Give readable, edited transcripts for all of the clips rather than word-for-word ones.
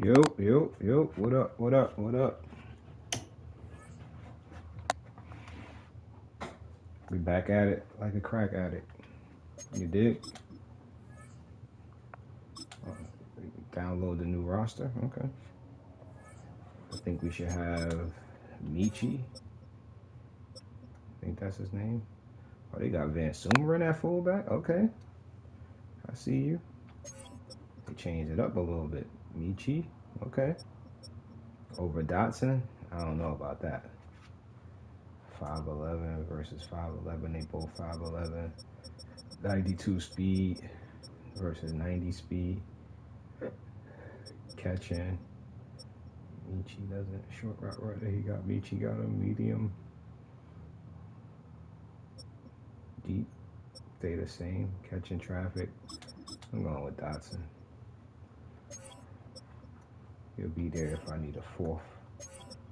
Yo. What up? We back at it like a crack addict. You dig? Download the new roster. Okay. I think we should have Michi. I think that's his name. Oh, they got Van Sumer in that fullback. Okay. I see you. They changed it up a little bit. Michi. Okay. Over Dotson. I don't know about that. 5'11" versus 5'11". They both 5'11". 92 speed versus 90 speed. Catching. Michi doesn't. Short route runner. Michi got him. Medium. Deep. Stay the same. Catching traffic. I'm going with Dotson. He'll be there if I need a fourth.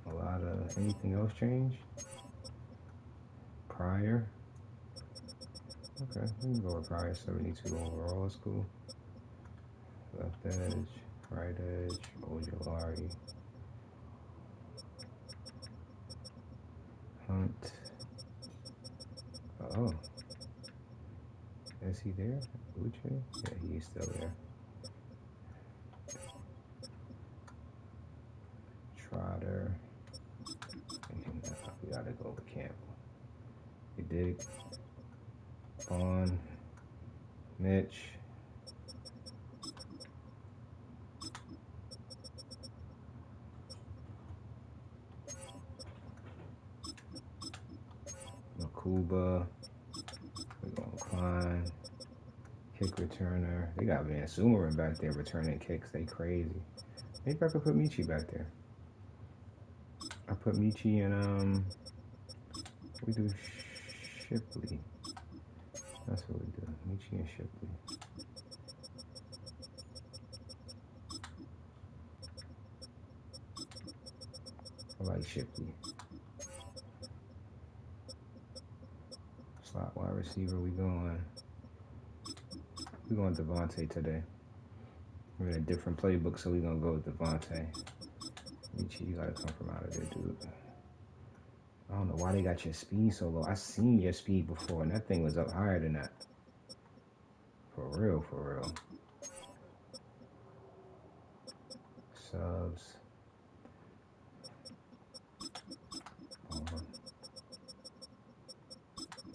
A lot of anything else change? Pryor. Okay, we can go with Pryor. 72 overall. That's cool. Left edge, right edge, Ojolari. Hunt. Oh. Is he there? Uche? Yeah, he's still there. Trotter. We gotta go with Campbell. You dig? Vaughn. Mitch. Makuba. We're going Klein. Kick returner. They got Van Sumer back there returning kicks. They crazy. Maybe I could put Michi back there. I put Michi and we do Shipley. That's what we do. Michi and Shipley. I like Shipley. Slot wide receiver. We're going Devontae today. We're in a different playbook, so we're gonna go with Devontae. Michi, you gotta come from out of there, dude. I don't know why they got your speed so low. I seen your speed before, and that thing was up higher than that. For real. Subs.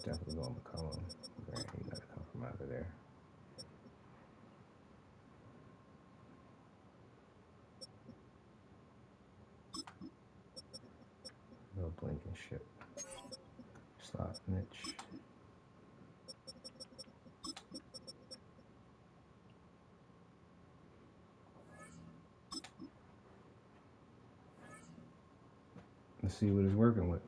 Definitely going McCollum. Grant, you gotta come from out of there. No Blankenship. Slot Mitch. Let's see what it's working with.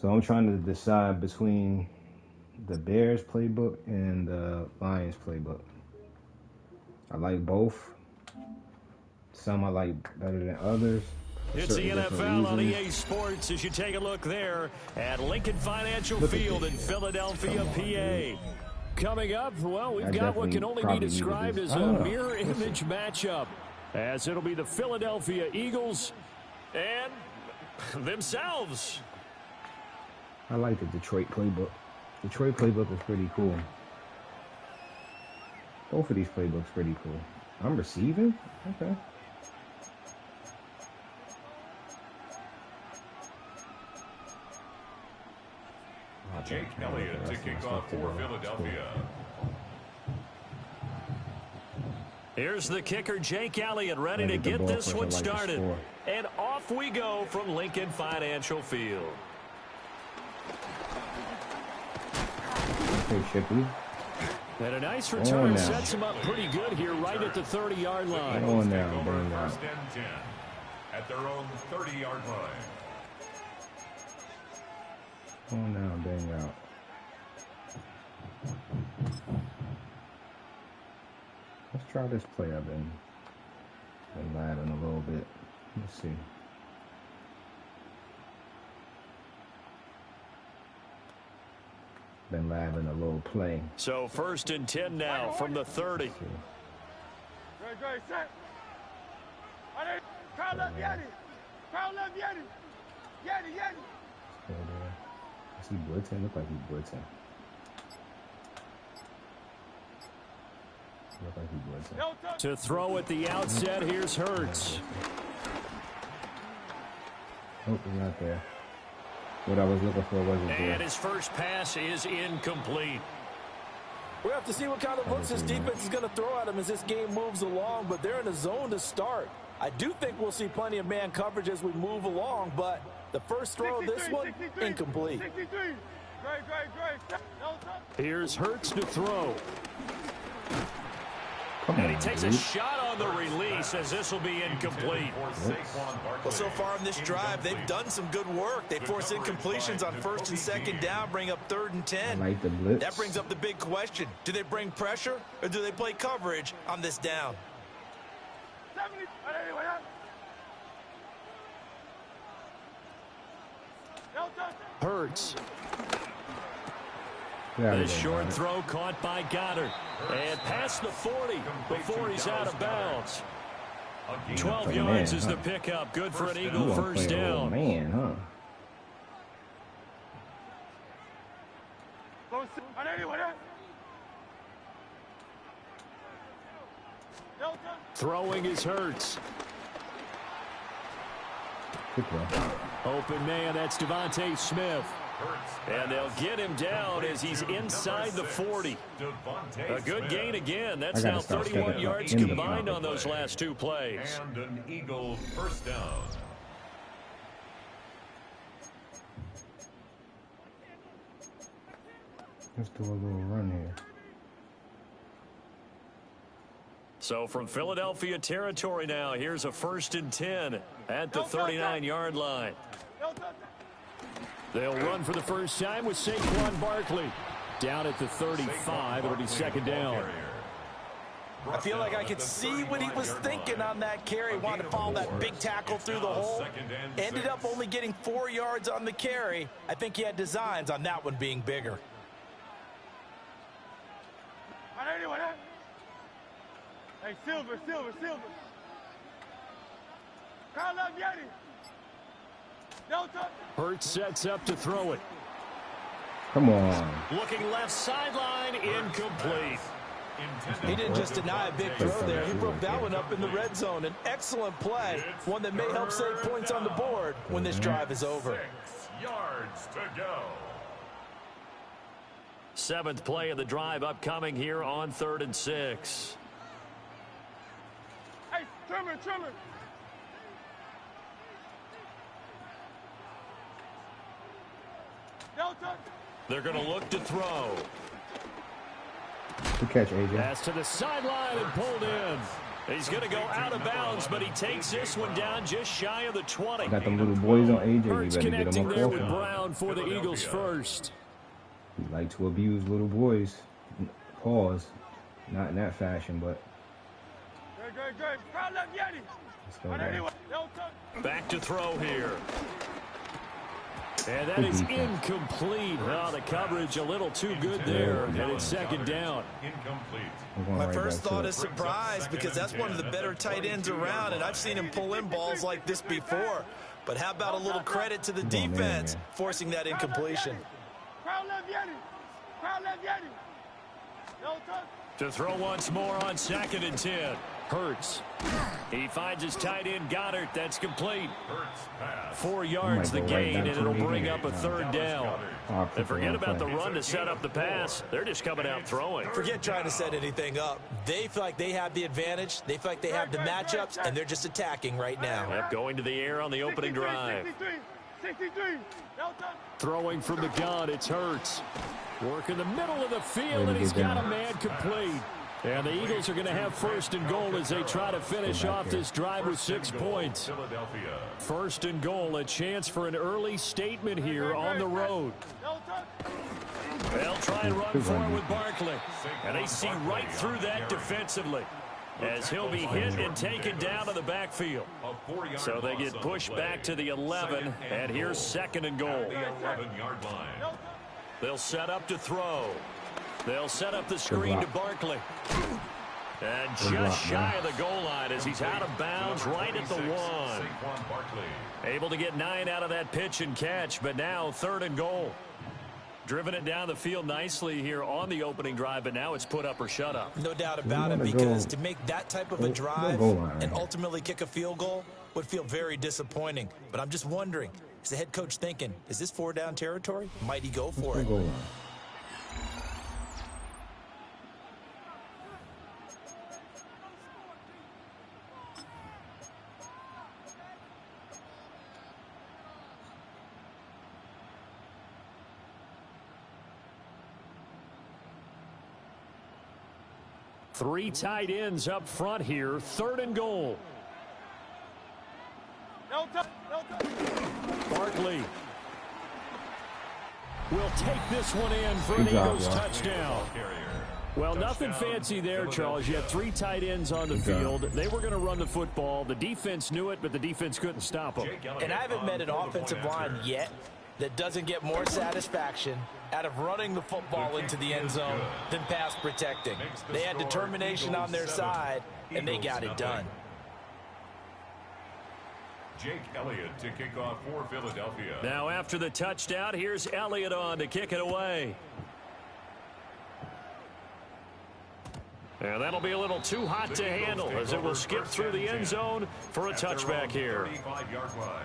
So I'm trying to decide between the Bears playbook and the Lions playbook. I like both. Some I like better than others. It's the NFL on EA Sports as you take a look there at Lincoln Financial Field in Philadelphia, PA. Coming up, well, we've got what can only be described as a mirror image matchup, as it'll be the Philadelphia Eagles and themselves. I like the Detroit playbook. Detroit playbook is pretty cool. Both of these playbooks pretty cool. I'm receiving? Okay. Jake Elliott to kick off for Philadelphia. Here's the kicker, Jake Elliott, ready to get this one started. And off we go from Lincoln Financial Field. Okay, Shipley. And a nice return sets him up pretty good here right at the 30-yard line. On now, first and 10 at their own 30-yard line. On now, bang out. Let's try this play I've been labbing a little bit. Let's see. Been having a little play. So 1st and 10 now from the 30. Is he blitzing? Look like he's blitzing. To throw at the outset, here's Hurts. Nope, he's not there. What I was looking for wasn't there. And his first pass is incomplete. We'll have to see what kind of looks this defense is going to throw at him as this game moves along, but they're in a zone to start. I do think we'll see plenty of man coverage as we move along, but the first throw of this one, incomplete. Here's Hurts to throw. And he takes a shot on the release as this will be incomplete. Well, so far in this drive, they've done some good work. They force incompletions on 1st and 2nd down, bring up 3rd and 10. Like the blitz. That brings up the big question. Do they bring pressure or do they play coverage on this down? Hurts. The short throw caught by Goddard. And past the 40 before he's out of bounds. 12 yards is the pickup. Good for an Eagle first down. Man, huh? Throwing is Hurts. Open man, that's Devontae Smith. And they'll get him down as he's inside the 40. A good gain again. That's now 31 yards combined on those last 2 plays. And an Eagle first down. Let's do a little run here. So from Philadelphia territory now, here's a 1st and 10 at the 39-yard line. They'll run for the first time with Saquon Barkley. Down at the 35, it'll be 2nd down. I feel like I could see what he was thinking on that carry. Wanted to follow that big tackle through the hole. Ended up only getting 4 yards on the carry. I think he had designs on that one being bigger. Hey, Silver. Hurts sets up to throw it. Come on. Looking left sideline, incomplete. He didn't just deny a big throw there. He broke that one up in the red zone. An excellent play. One that may help save points on the board when this drive is over. 6 yards to go. 7th play of the drive upcoming here on 3rd and 6. Hey, Trimmer. They're going to look to throw. Good catch, AJ. Pass to the sideline and pulled in. He's going to go out of bounds, but he takes this one down just shy of the 20. Got them little boys on AJ. Hurts You better get connecting them there off with him. Brown for the Eagles first. He like to abuse little boys. Pause. Not in that fashion, but. Good. Let's go there. Back to throw here. And that is incomplete. Well, the coverage a little too good there, and it's 2nd down. Incomplete. My first thought is surprise because that's one of the better tight ends around, and I've seen him pull in balls like this before. But how about a little credit to the defense forcing that incompletion? To throw once more on 2nd and 10. Hurts. He finds his tight end Goddard. That's complete. 4 yards the gain, and it'll bring up a 3rd down. And forget about the run to set up the pass. They're just coming out throwing. Forget trying to set anything up. They feel like they have the advantage. They feel like they have the matchups, and they're just attacking right now. Yep, going to the air on the opening drive. 63. Throwing from the gun, it's Hurts. Work in the middle of the field, and he's got a man complete. And the Eagles are going to have 1st and goal as they try to finish off this drive with 6 points. 1st and goal, a chance for an early statement here on the road. They'll try and run forward with Barkley. And they see right through that defensively, as he'll be hit and taken down to the backfield. So they get pushed back to the 11, and here's 2nd and goal. The 11-yard line. They'll set up to throw. They'll set up the screen to Barkley. And just shy of the goal line as he's out of bounds right at the 1. Able to get 9 out of that pitch and catch, but now 3rd and goal. Driven it down the field nicely here on the opening drive, but now it's put up or shut up. No doubt about it, because to make that type of a drive and ultimately kick a field goal would feel very disappointing. But I'm just wondering, is the head coach thinking, is this 4-down territory? Might he go for it? Three tight ends up front here. 3rd and goal. Barkley will take this one in for an Eagles touchdown. Well, nothing fancy there, Charles. You had 3 tight ends on the field. They were going to run the football. The defense knew it, but the defense couldn't stop them. And I haven't met an offensive line yet that doesn't get more satisfaction out of running the football into the end zone than pass protecting. They had determination on their side, and they got it done. Jake Elliott to kick off for Philadelphia. Now after the touchdown, here's Elliott on to kick it away. And that'll be a little too hot to handle as it will skip through the end zone for a touchback here. 35-yard line.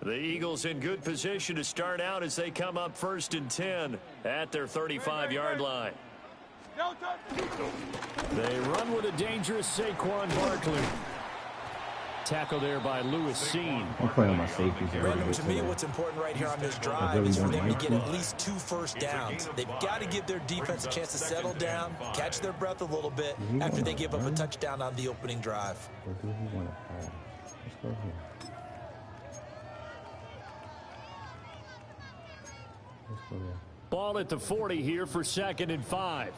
The Eagles in good position to start out as they come up 1st and 10 at their 35-yard line. They run with a dangerous Saquon Barkley. Tackle there by Lewis Seen. I'm playing on my safeties. To me, what's important right here on this drive is for them to get at least 2 first downs. They've got to give their defense a chance to settle down, catch their breath a little bit after they give up a touchdown on the opening drive. Let's go here. Ball at the 40 here for 2nd and 5.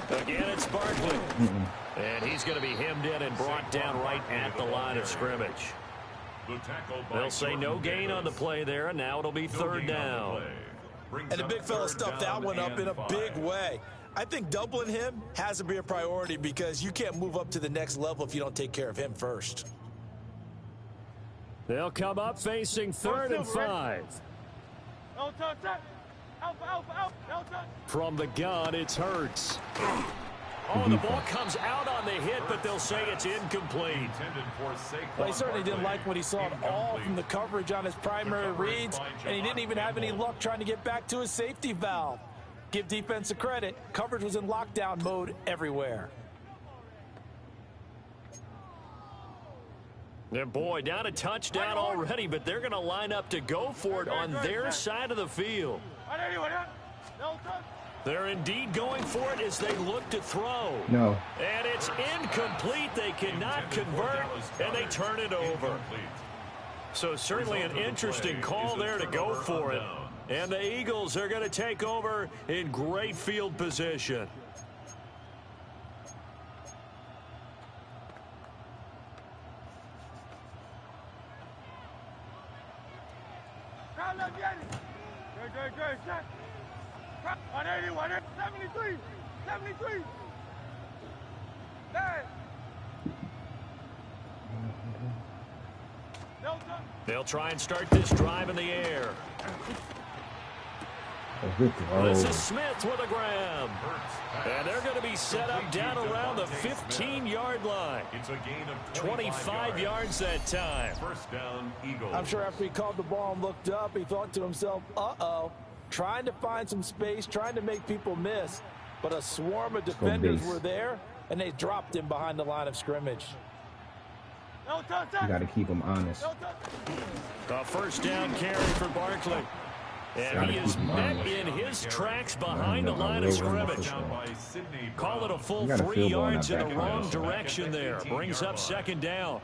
Again, it's Barkley. And he's going to be hemmed in and brought down right at the line of scrimmage. They'll say no gain on the play there, and now it'll be 3rd down. And the big fella stuffed that one up in a big way. I think doubling him has to be a priority because you can't move up to the next level if you don't take care of him first. They'll come up facing 3rd and 5. From the gun, it's Hurts. Oh, the ball comes out on the hit, but they'll say it's incomplete. Well, he certainly didn't like what he saw at all from the coverage on his primary reads, and he didn't even have any luck trying to get back to his safety valve. Give defense a credit. Coverage was in lockdown mode everywhere. And boy, down a touchdown already, but they're going to line up to go for it on their side of the field. They're indeed going for it as they look to throw. No. And it's incomplete. They cannot convert, and they turn it over. So certainly an interesting call there to go for it. And the Eagles are going to take over in great field position. Good. 180, 73. They'll try and start this drive in the air. This is Smith with a grab. And they're going to be set up down around the 15-yard line. It's a gain of 25 yards that time. First down, Eagles. I'm sure after he called the ball and looked up, he thought to himself, uh-oh, trying to find some space, trying to make people miss. But a swarm of defenders were there, and they dropped him behind the line of scrimmage. You got to keep him honest. A first down carry for Barkley. And he is met in his tracks behind the line of scrimmage. Call it a full 3 yards in the wrong direction there. Brings up second down.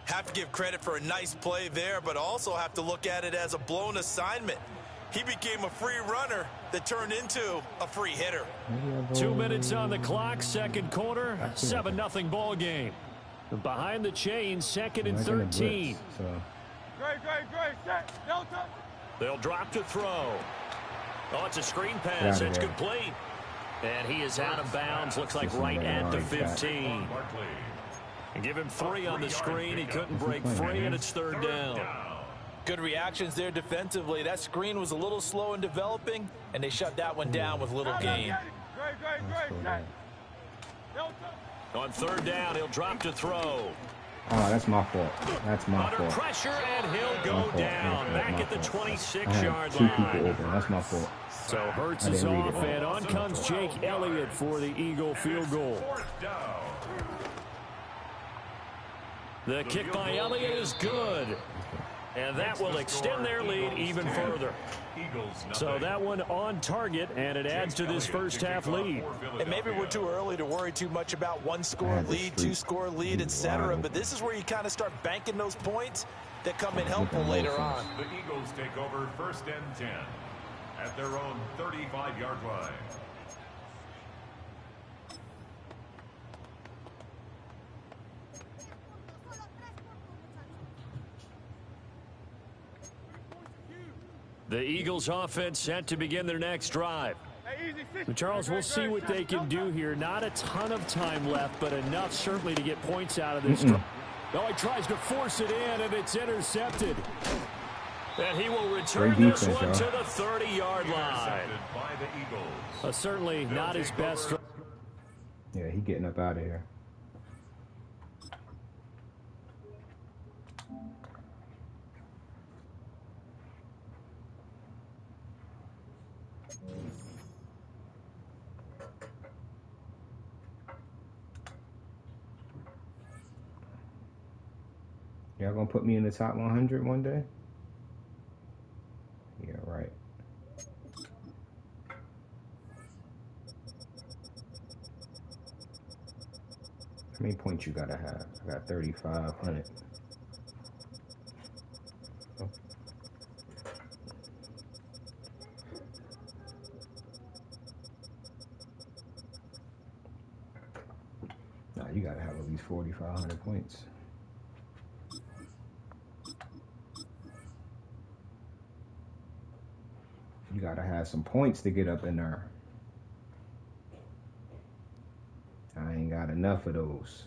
Have to give credit for a nice play there, but also have to look at it as a blown assignment. He became a free runner that turned into a free hitter. 2 minutes on the clock, second quarter, 7-0 ball game. Behind the chain, second and 13. Great, set, Delta. They'll drop to throw. Oh, it's a screen pass. It's complete. And he is out of bounds. Looks like right at the 15. And give him 3 on the screen. He couldn't break free, and it's third down. Good reactions there defensively. That screen was a little slow in developing, and they shut that one down with little gain. Great, set. Delta. On third down, he'll drop to throw. Oh, that's my fault. That's my Under fault. pressure, and he'll go down. Back at the 26-yard line. 2 people open. That's my fault. So Hurts is off, and on comes Jake Elliott for the Eagle field goal. The kick by Elliott is good. And that will extend their lead even further. So that one on target, and it adds to this first half lead. And maybe we're too early to worry too much about 1-score lead, 2-score lead, etc. But this is where you kind of start banking those points that come in helpful later on. The Eagles take over 1st and 10 at their own 35-yard line. The Eagles offense set to begin their next drive. Charles, we'll see what they can do here. Not a ton of time left, but enough certainly to get points out of this. Oh, he tries to force it in, and it's intercepted. And he will return this one to the 30-yard line. Certainly not his best. Yeah, he getting up out of here. Y'all gonna put me in the top 100 one day? Yeah, right. How many points you gotta have? I got 3,500. Oh. Nah, you gotta have at least 4,500 points. You gotta have some points to get up in there. I ain't got enough of those.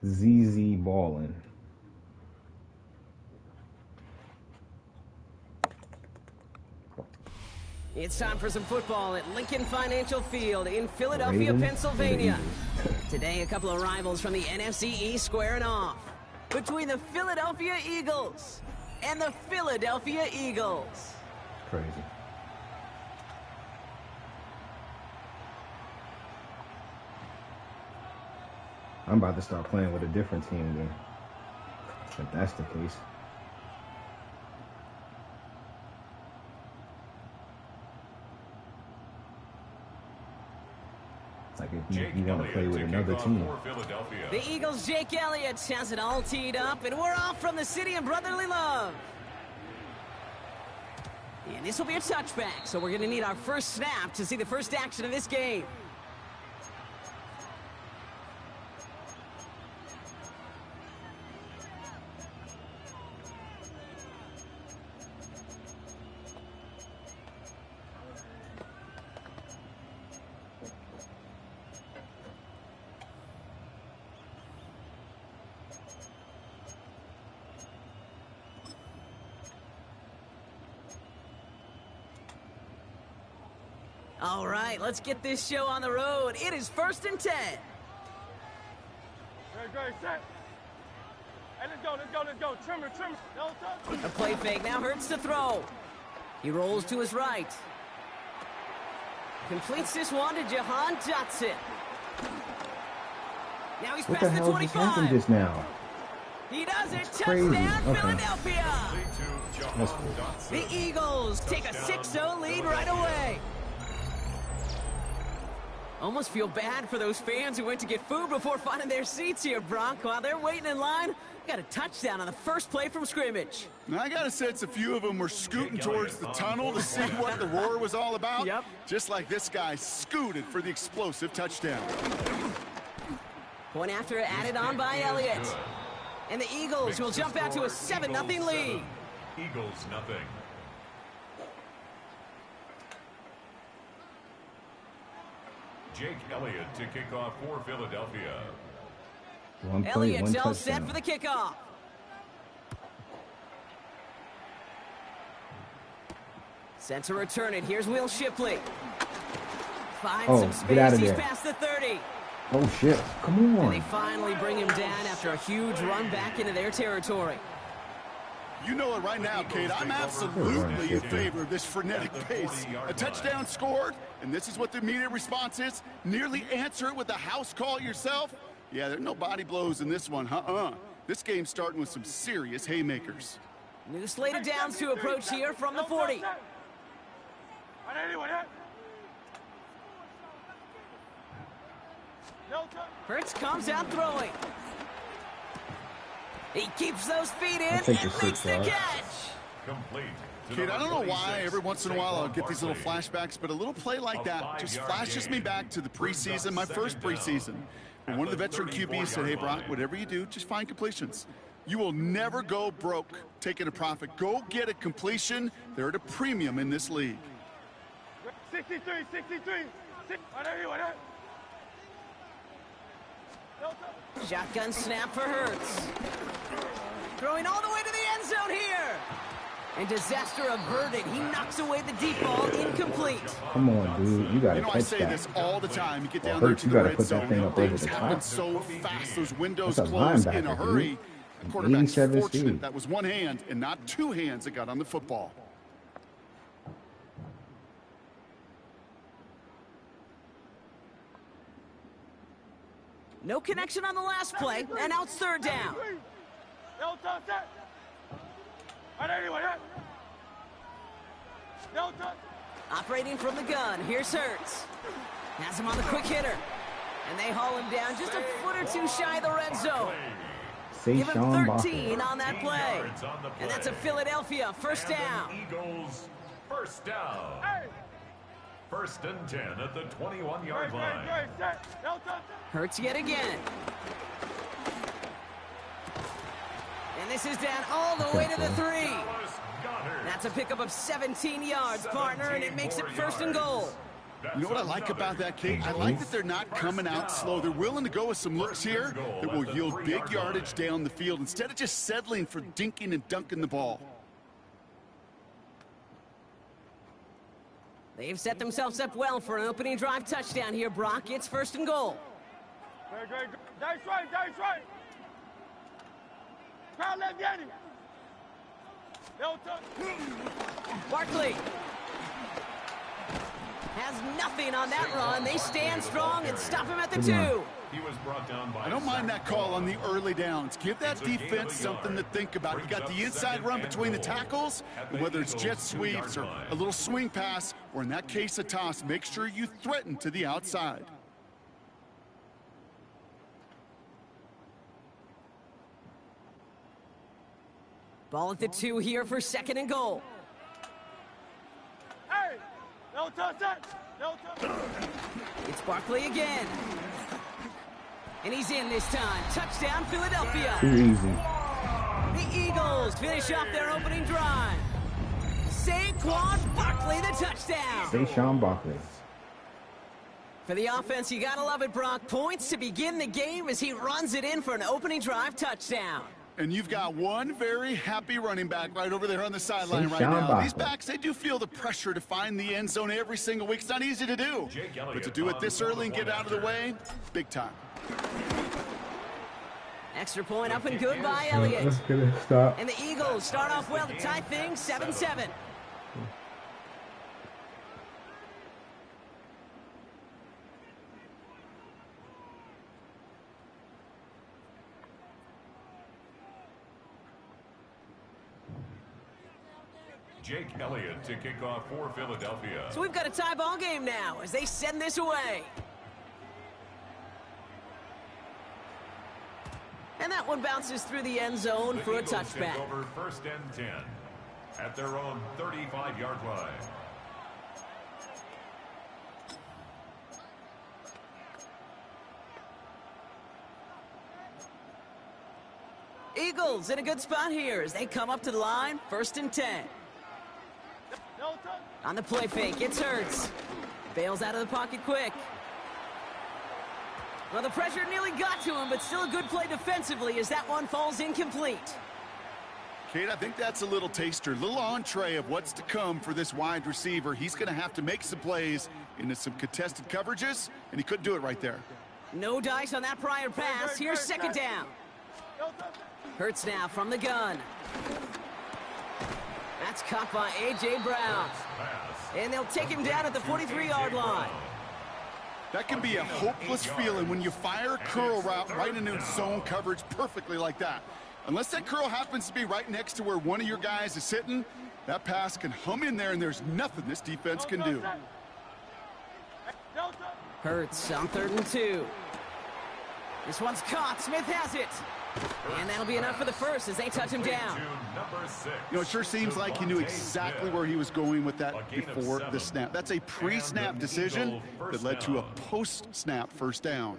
ZZ ballin'. It's time for some football at Lincoln Financial Field in Philadelphia, Pennsylvania. Today, a couple of rivals from the NFC East squaring off. Between the Philadelphia Eagles and the Philadelphia Eagles. Crazy. I'm about to start playing with a different team then. If that's the case. Like if you want to play with another team. The Eagles' Jake Elliott has it all teed up, and we're off from the city of brotherly love. And this will be a touchback, so we're going to need our first snap to see the first action of this game. All right, let's get this show on the road. It is 1st and 10. Great, set. Hey, let's go. Trimmer. A play fake now Hurts to throw. He rolls to his right. Completes this one to Jahan Dotson. Now he's past the 25. What the hell just happened just now? He does it. That's Touchdown, crazy. Philadelphia. That's cool. The Eagles take a 6-0 lead right away. Almost feel bad for those fans who went to get food before finding their seats here, Brock. While they're waiting in line, got a touchdown on the first play from scrimmage. I got a sense a few of them were scooting towards the tunnel to see what the roar was all about. Yep. Just like this guy scooted for the explosive touchdown. Point after added on by Elliott. And the Eagles will jump out to a 7-0 lead. Eagles nothing. Jake Elliott to kick off for Philadelphia. One play, Elliott's one all touchdown. set for the kickoff. Set to return it. Here's Will Shipley. Finds some space. Get out of He's there. past the 30. Oh, shit. Come And they on. finally bring him down after a huge run back into their territory. You know it right now, Kate. I'm absolutely in favor of this frenetic pace. A touchdown scored, and this is what the immediate response is. Nearly answer it with a house call yourself. Yeah, there's no body blows in this one. This game's starting with some serious haymakers. New slate of downs to approach here from the 40. Hurts comes out throwing. He keeps those feet in and makes the catch. Complete. Kate, I don't know why every once in a while I'll get these little flashbacks, but a little play like that just flashes me back to the preseason, my first preseason. And one of the veteran QBs said, hey, Brock, whatever you do, just find completions. You will never go broke taking a profit. Go get a completion. They're at a premium in this league. 63. Shotgun snap for Hurts. Throwing all the way to the end zone here. And disaster averted. He knocks away the deep ball, incomplete. Come on, dude. You got to catch I say that. this all the time. You get down Hurts, there to you the gotta red put that zone. thing up over Things the happen top. so fast. Those windows That's a close in a linebacker, hurry. dude. The quarterback's 87 fortunate speed. that was one hand and not two hands that got on the football. No connection on the last play, and now it's third down. Operating from the gun, here's Hurts. Has him on the quick hitter. And they haul him down just a foot or two shy of the red zone. Give him 13 on that play. And that's a Philadelphia first down. Eagles first down. First and 10 at the 21-yard line. Hurts yet again. And this is down all the way to the 3. That's a pickup of 17 yards, partner, and it makes it first and goal. You know what I like about that, Kate? I like that they're not coming out slow. They're willing to go with some looks here that will yield big yardage down the field instead of just settling for dinking and dunking the ball. They've set themselves up well for an opening drive touchdown here, Brock. It's first and goal. Great. That's right. Crowd left, Yanni. Barkley has nothing on that run. They stand strong and stop him at the 2. He was brought down by I don't mind that call on the early downs. Give that defense something to think about. You got the inside run between the tackles, and whether it's jet sweeps or a little swing pass, or in that case a toss, make sure you threaten to the outside. Ball at the 2 here for second and goal. Hey, no touch that. It's Barkley again. And he's in this time. Touchdown, Philadelphia. Too easy. The Eagles finish off their opening drive. Saquon Barkley, the touchdown. Saquon Barkley. For the offense, you gotta love it, Brock. Points to begin the game as he runs it in for an opening drive touchdown. And you've got one very happy running back right over there on the sideline right Saquon now. Barkley. These backs, they do feel the pressure to find the end zone every single week. It's not easy to do. But to do it this early and get out of the way, big time. Extra point up and good by Elliott. Let's get it. Stop. And the Eagles start off well to tie things 7-7. Jake Elliott to kick off for Philadelphia. So we've got a tie ball game now as they send this away. one bounces through the end zone for a touchback. Over 1st and 10 at their own 35-yard line. Eagles in a good spot here as they come up to the line. 1st and 10. On the play fake, it's Hurts. Bails out of the pocket quick. Well, the pressure nearly got to him, but still a good play defensively as that one falls incomplete. Kate, I think that's a little taster, a little entree of what's to come for this wide receiver. He's going to have to make some plays into some contested coverages, and he couldn't do it right there. No dice on that prior pass. Here's 2nd down. Hurts now from the gun. That's caught by A.J. Brown. And they'll take him down at the 43-yard line. That can be a hopeless feeling when you fire a curl route right into zone coverage perfectly like that. Unless that curl happens to be right next to where one of your guys is sitting, that pass can hum in there, and there's nothing this defense can do. Hurts on 3rd and 2. This one's caught. Smith has it. And that'll be enough for the first as they touch him down. You know, it sure seems like he knew exactly where he was going with that before the snap. That's a pre-snap decision that led to a post-snap 1st down.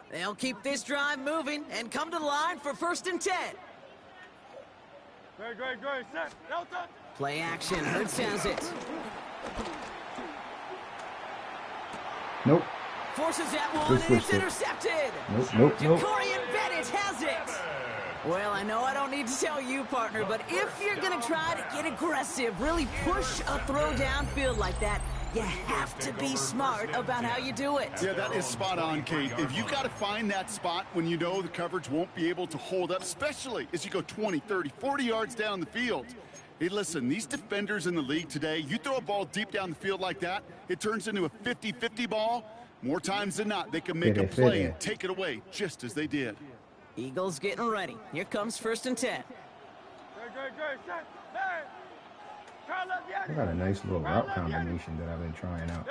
They'll keep this drive moving and come to the line for 1st and 10. Great. Set. Delta. Play action. Hurts has it. Nope. Forces that one, and it's intercepted. Nope. Jacorian Bennett has it. Well, I know I don't need to tell you, partner, but if you're going to try to get aggressive, really push a throw downfield like that, you have to be smart about how you do it. Yeah, that is spot on, Kate. If you've got to find that spot when you know the coverage won't be able to hold up, especially as you go 20, 30, 40 yards down the field. Hey, listen, these defenders in the league today, you throw a ball deep down the field like that, it turns into a 50-50 ball. More times than not, they can make a play and take it away, just as they did. Eagles getting ready. Here comes 1st and 10. I got a nice little route combination that I've been trying out.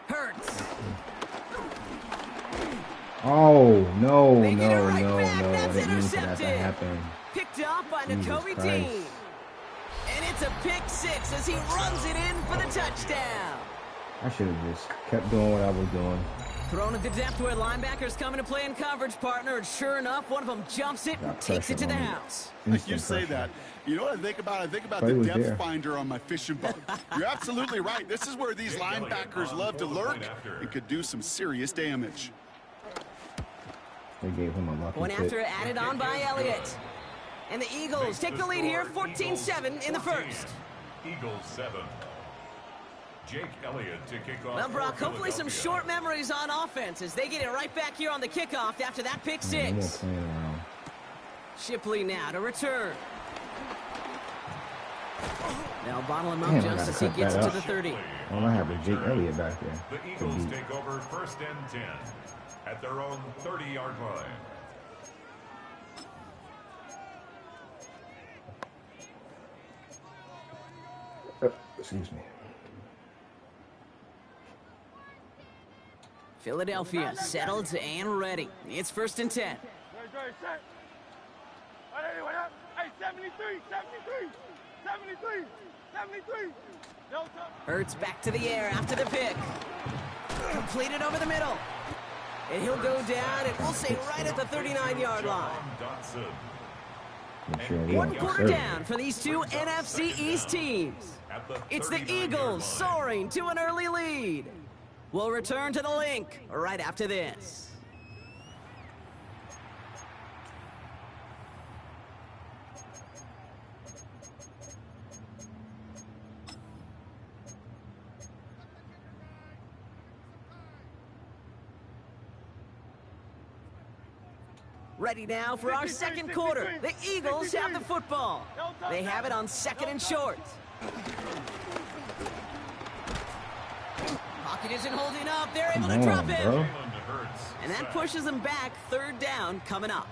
Hurts. Oh, no. They get it right No. back. I That's didn't mean for that to intercepted. happen. Picked off by Jesus Nakobe Christ. Dean. And it's a pick 6 as he runs it in for the touchdown. I should have just kept doing what I was doing. Thrown at the depth where linebackers come into play in coverage, partner, and sure enough, one of them jumps it and takes it to the house. Like you say that. You know what I think about? I think about the depth finder on my fishing boat. You're absolutely right. This is where these linebackers love to lurk and could do some serious damage. They gave him a lucky One hit. after added on by Elliott. And the Eagles take the lead here, 14-7 in the first. Eagles 7. Jake Elliott to kick off. Well, Brock, hopefully some short memories on offense as they get it right back here on the kickoff after that pick 6. Playing around. Shipley now to return. They'll bottle him up Damn, just as he gets it to the 30. All I have is Jake Elliott back there. The Eagles take over 1st and 10 at their own 30-yard line. Excuse me. Philadelphia settled and ready. It's 1st and 10. Set. Hey, 73. Delta. Hurts back to the air after the pick. Completed over the middle. And he'll go down, and we'll say right at the 39-yard line. One quarter down for these two NFC East teams. It's the Eagles soaring to an early lead. We'll return to the link right after this. Ready now for our second quarter. The Eagles have the football. They have it on 2nd and short. Pocket isn't holding up. They're able to drop him. And that pushes them back. 3rd down coming up.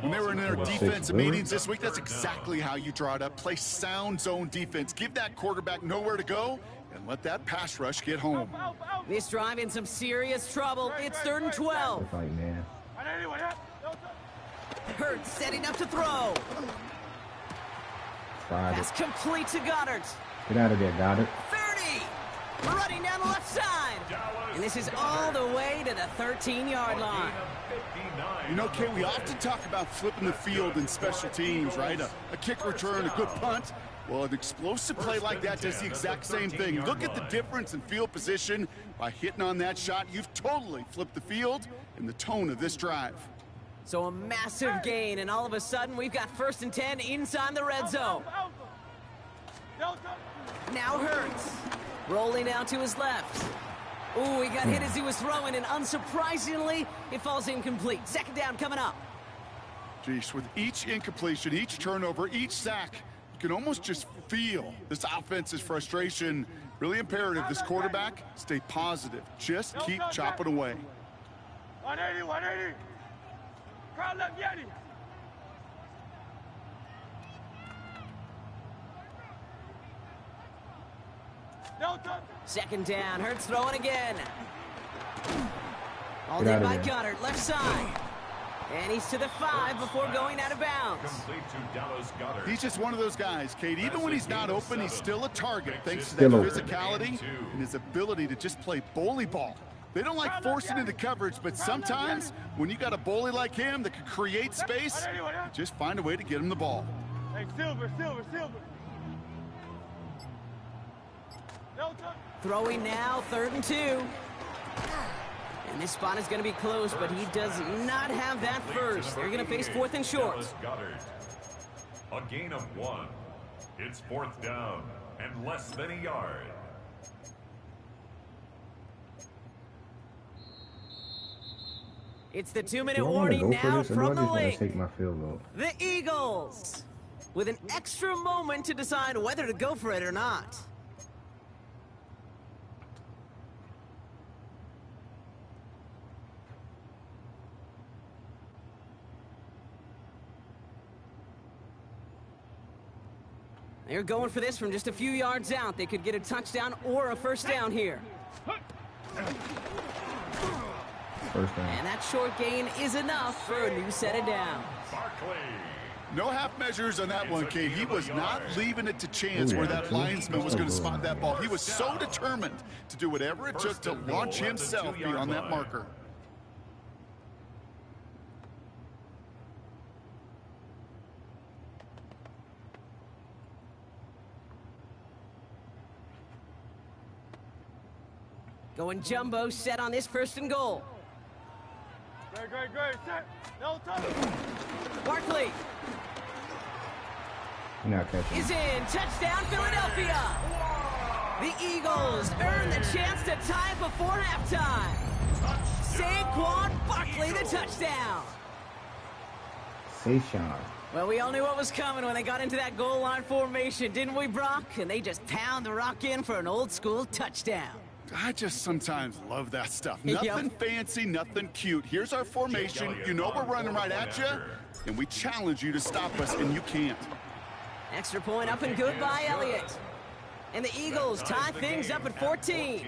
When they were in their defensive meetings this week, that's exactly how you draw it up. Play sound zone defense. Give that quarterback nowhere to go and let that pass rush get home. This drive in some serious trouble. It's 3rd and 12. Good fight, man. Hurts setting up to throw. Pass complete to Goddard. Get out of there, Goddard. 30. Running down the left side. And this is all the way to the 13-yard line. You know, Kay, we often talk about flipping the field in special teams, right? A kick return, a good punt. Well, an explosive play like that does the exact same thing. Look at the difference in field position. By hitting on that shot, you've totally flipped the field and the tone of this drive. So a massive gain, and all of a sudden, we've got 1st and 10 inside the red zone. Now Hurts. Rolling out to his left. Ooh, he got hit as he was throwing, and unsurprisingly, it falls incomplete. 2nd down coming up. Jeez, with each incompletion, each turnover, each sack, you can almost just feel this offense's frustration. Really imperative, this quarterback, stay positive. Just keep chopping away. 180, 180. Crowd left Yeti. Second down, Hurts throwing again. All in by Goddard, left side. And he's to the 5 before going out of bounds. He's just one of those guys, Kate. Even when he's not open, he's still a target, thanks to that physicality and his ability to just play bully ball. They don't like forcing into coverage, but sometimes when you got a bully like him that can create space, you just find a way to get him the ball. Hey, Silver. Throwing now, 3rd and 2. And this spot is going to be close, but he does not have that first. They're going to face 4th and short. A gain of 1. It's 4th down and less than a yard. It's the 2-minute warning now from the lake. Take my field goal. The Eagles with an extra moment to decide whether to go for it or not. They're going for this from just a few yards out. They could get a touchdown or a 1st down here. 1st down. And that short gain is enough for a new set of downs. No half measures on that one, Kate. He was not leaving it to chance where that linesman was going to spot that ball. He was so determined to do whatever it took to launch himself beyond that marker. Going jumbo set on this 1st and goal. Great. Set. No touch. Barkley. You're not catching. Is in. Touchdown, Philadelphia. The Eagles earn the chance to tie it before halftime. Saquon Barkley, the touchdown. Saquon. Well, we all knew what was coming when they got into that goal line formation, didn't we, Brock? And they just pound the rock in for an old-school touchdown. I just sometimes love that stuff. Nothing fancy, nothing cute. Here's our formation. You know we're running right at you, and we challenge you to stop us, and you can't. Extra point up and good by Elliott. And the Eagles tie things up at 14.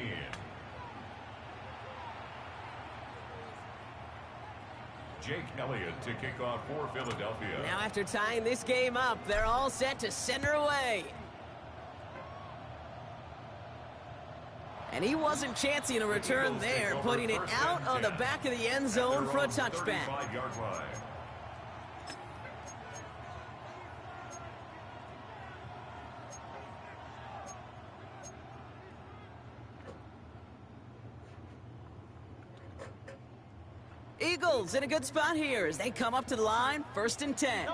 Jake Elliott to kick off for Philadelphia. Now after tying this game up, they're all set to send her away. And he wasn't chancing a return there, putting it out on the back of the end zone for a touchback. Eagles in a good spot here as they come up to the line, 1st and 10.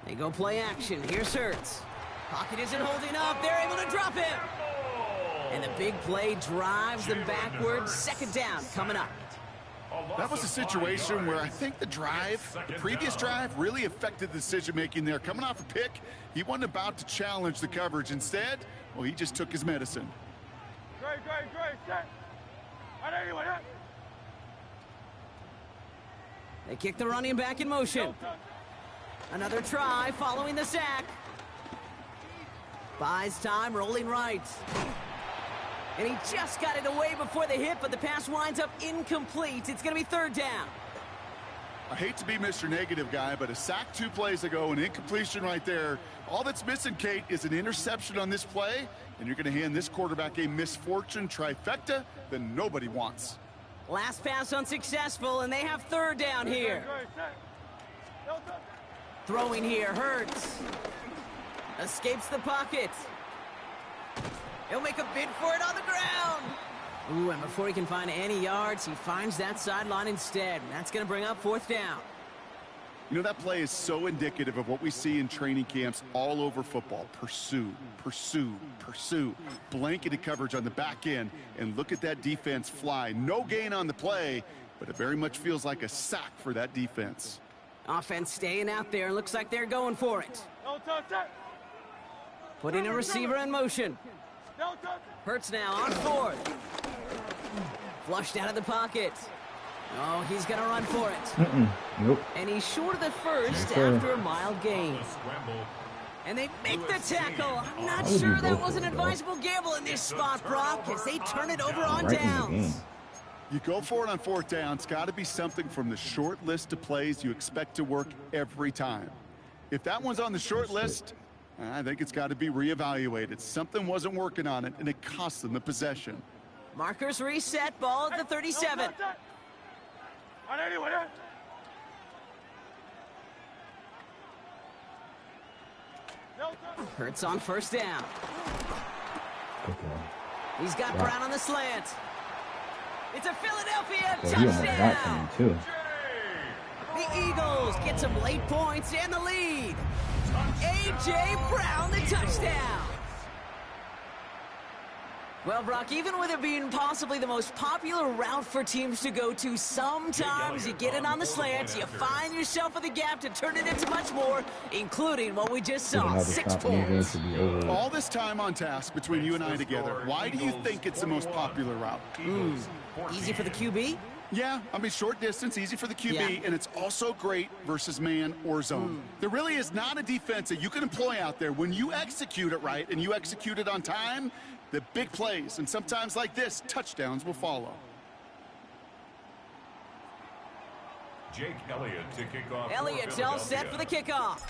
They go play action. Here's Hurts. Pocket isn't holding up. They're able to drop him. And the big play drives them backwards. 2nd down coming up. That was a situation where I think the previous drive really affected the decision-making there. Coming off a pick, he wasn't about to challenge the coverage. Instead, well, he just took his medicine. Great. Set. Anyway, They kick the running back in motion. Another try following the sack. Buys time, rolling right. And he just got it away before the hit, but the pass winds up incomplete. It's going to be third down. I hate to be Mr. Negative guy, but a sack 2 plays ago, an incompletion right there. All that's missing, Kate, is an interception on this play, and you're going to hand this quarterback a misfortune trifecta that nobody wants. Last pass unsuccessful, and they have third down here. Throwing here, Hurts. Escapes the pocket. He'll make a bid for it on the ground. Ooh, and before he can find any yards, he finds that sideline instead. And that's going to bring up fourth down. You know, that play is so indicative of what we see in training camps all over football. Pursue. Blanketed coverage on the back end. And look at that defense fly. No gain on the play, but it very much feels like a sack for that defense. Offense staying out there. Looks like they're going for it. Putting a receiver in motion. Hurts now on fourth. Flushed out of the pocket. Oh, he's going to run for it. Nope. And he's short of the first after a mild gain. And they make the tackle. I'm not sure that was an advisable gamble in this spot, Brock, as they turn it over on downs. You go for it on fourth down. It's got to be something from the short list of plays you expect to work every time. If that one's on the short list, I think it's got to be reevaluated. Something wasn't working on it, and it cost them the possession. Markers reset, ball at the 37. Hurts on first down. He's got Brown on the slant. It's a Philadelphia touchdown. The Eagles get some late points and the lead. A.J. Brown, the touchdown. Well, Brock, even with it being possibly the most popular route for teams to go to, sometimes you get it on the slants, you find yourself with a gap to turn it into much more, including what we just saw, 6 points. All this time on task between you and I together, why do you think it's the most popular route? Easy for the QB? Yeah, I mean, short distance, easy for the QB, and it's also great versus man or zone. There really is not a defense that you can employ out there. When you execute it right and you execute it on time, the big plays, and sometimes like this, touchdowns will follow. Jake Elliott to kick off. Elliott's all set for the kickoff.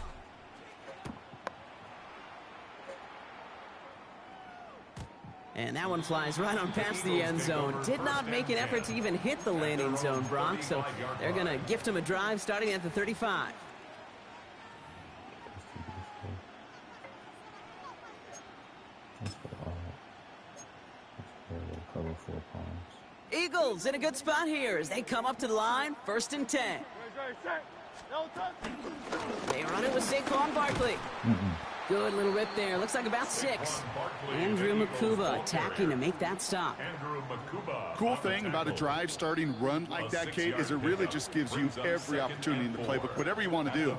And that one flies right on past the end zone. Did not make an effort to even hit the landing zone, Brock, so they're going to gift him a drive starting at the 35. Eagles in a good spot here as they come up to the line, 1st and 10. They run it with Saquon Barkley. Good little rip there. Looks like about 6. Andrew Makuba attacking to make that stop. Cool thing about a drive starting run like that, Kate, is it really just gives you every opportunity in the playbook, whatever you want to do.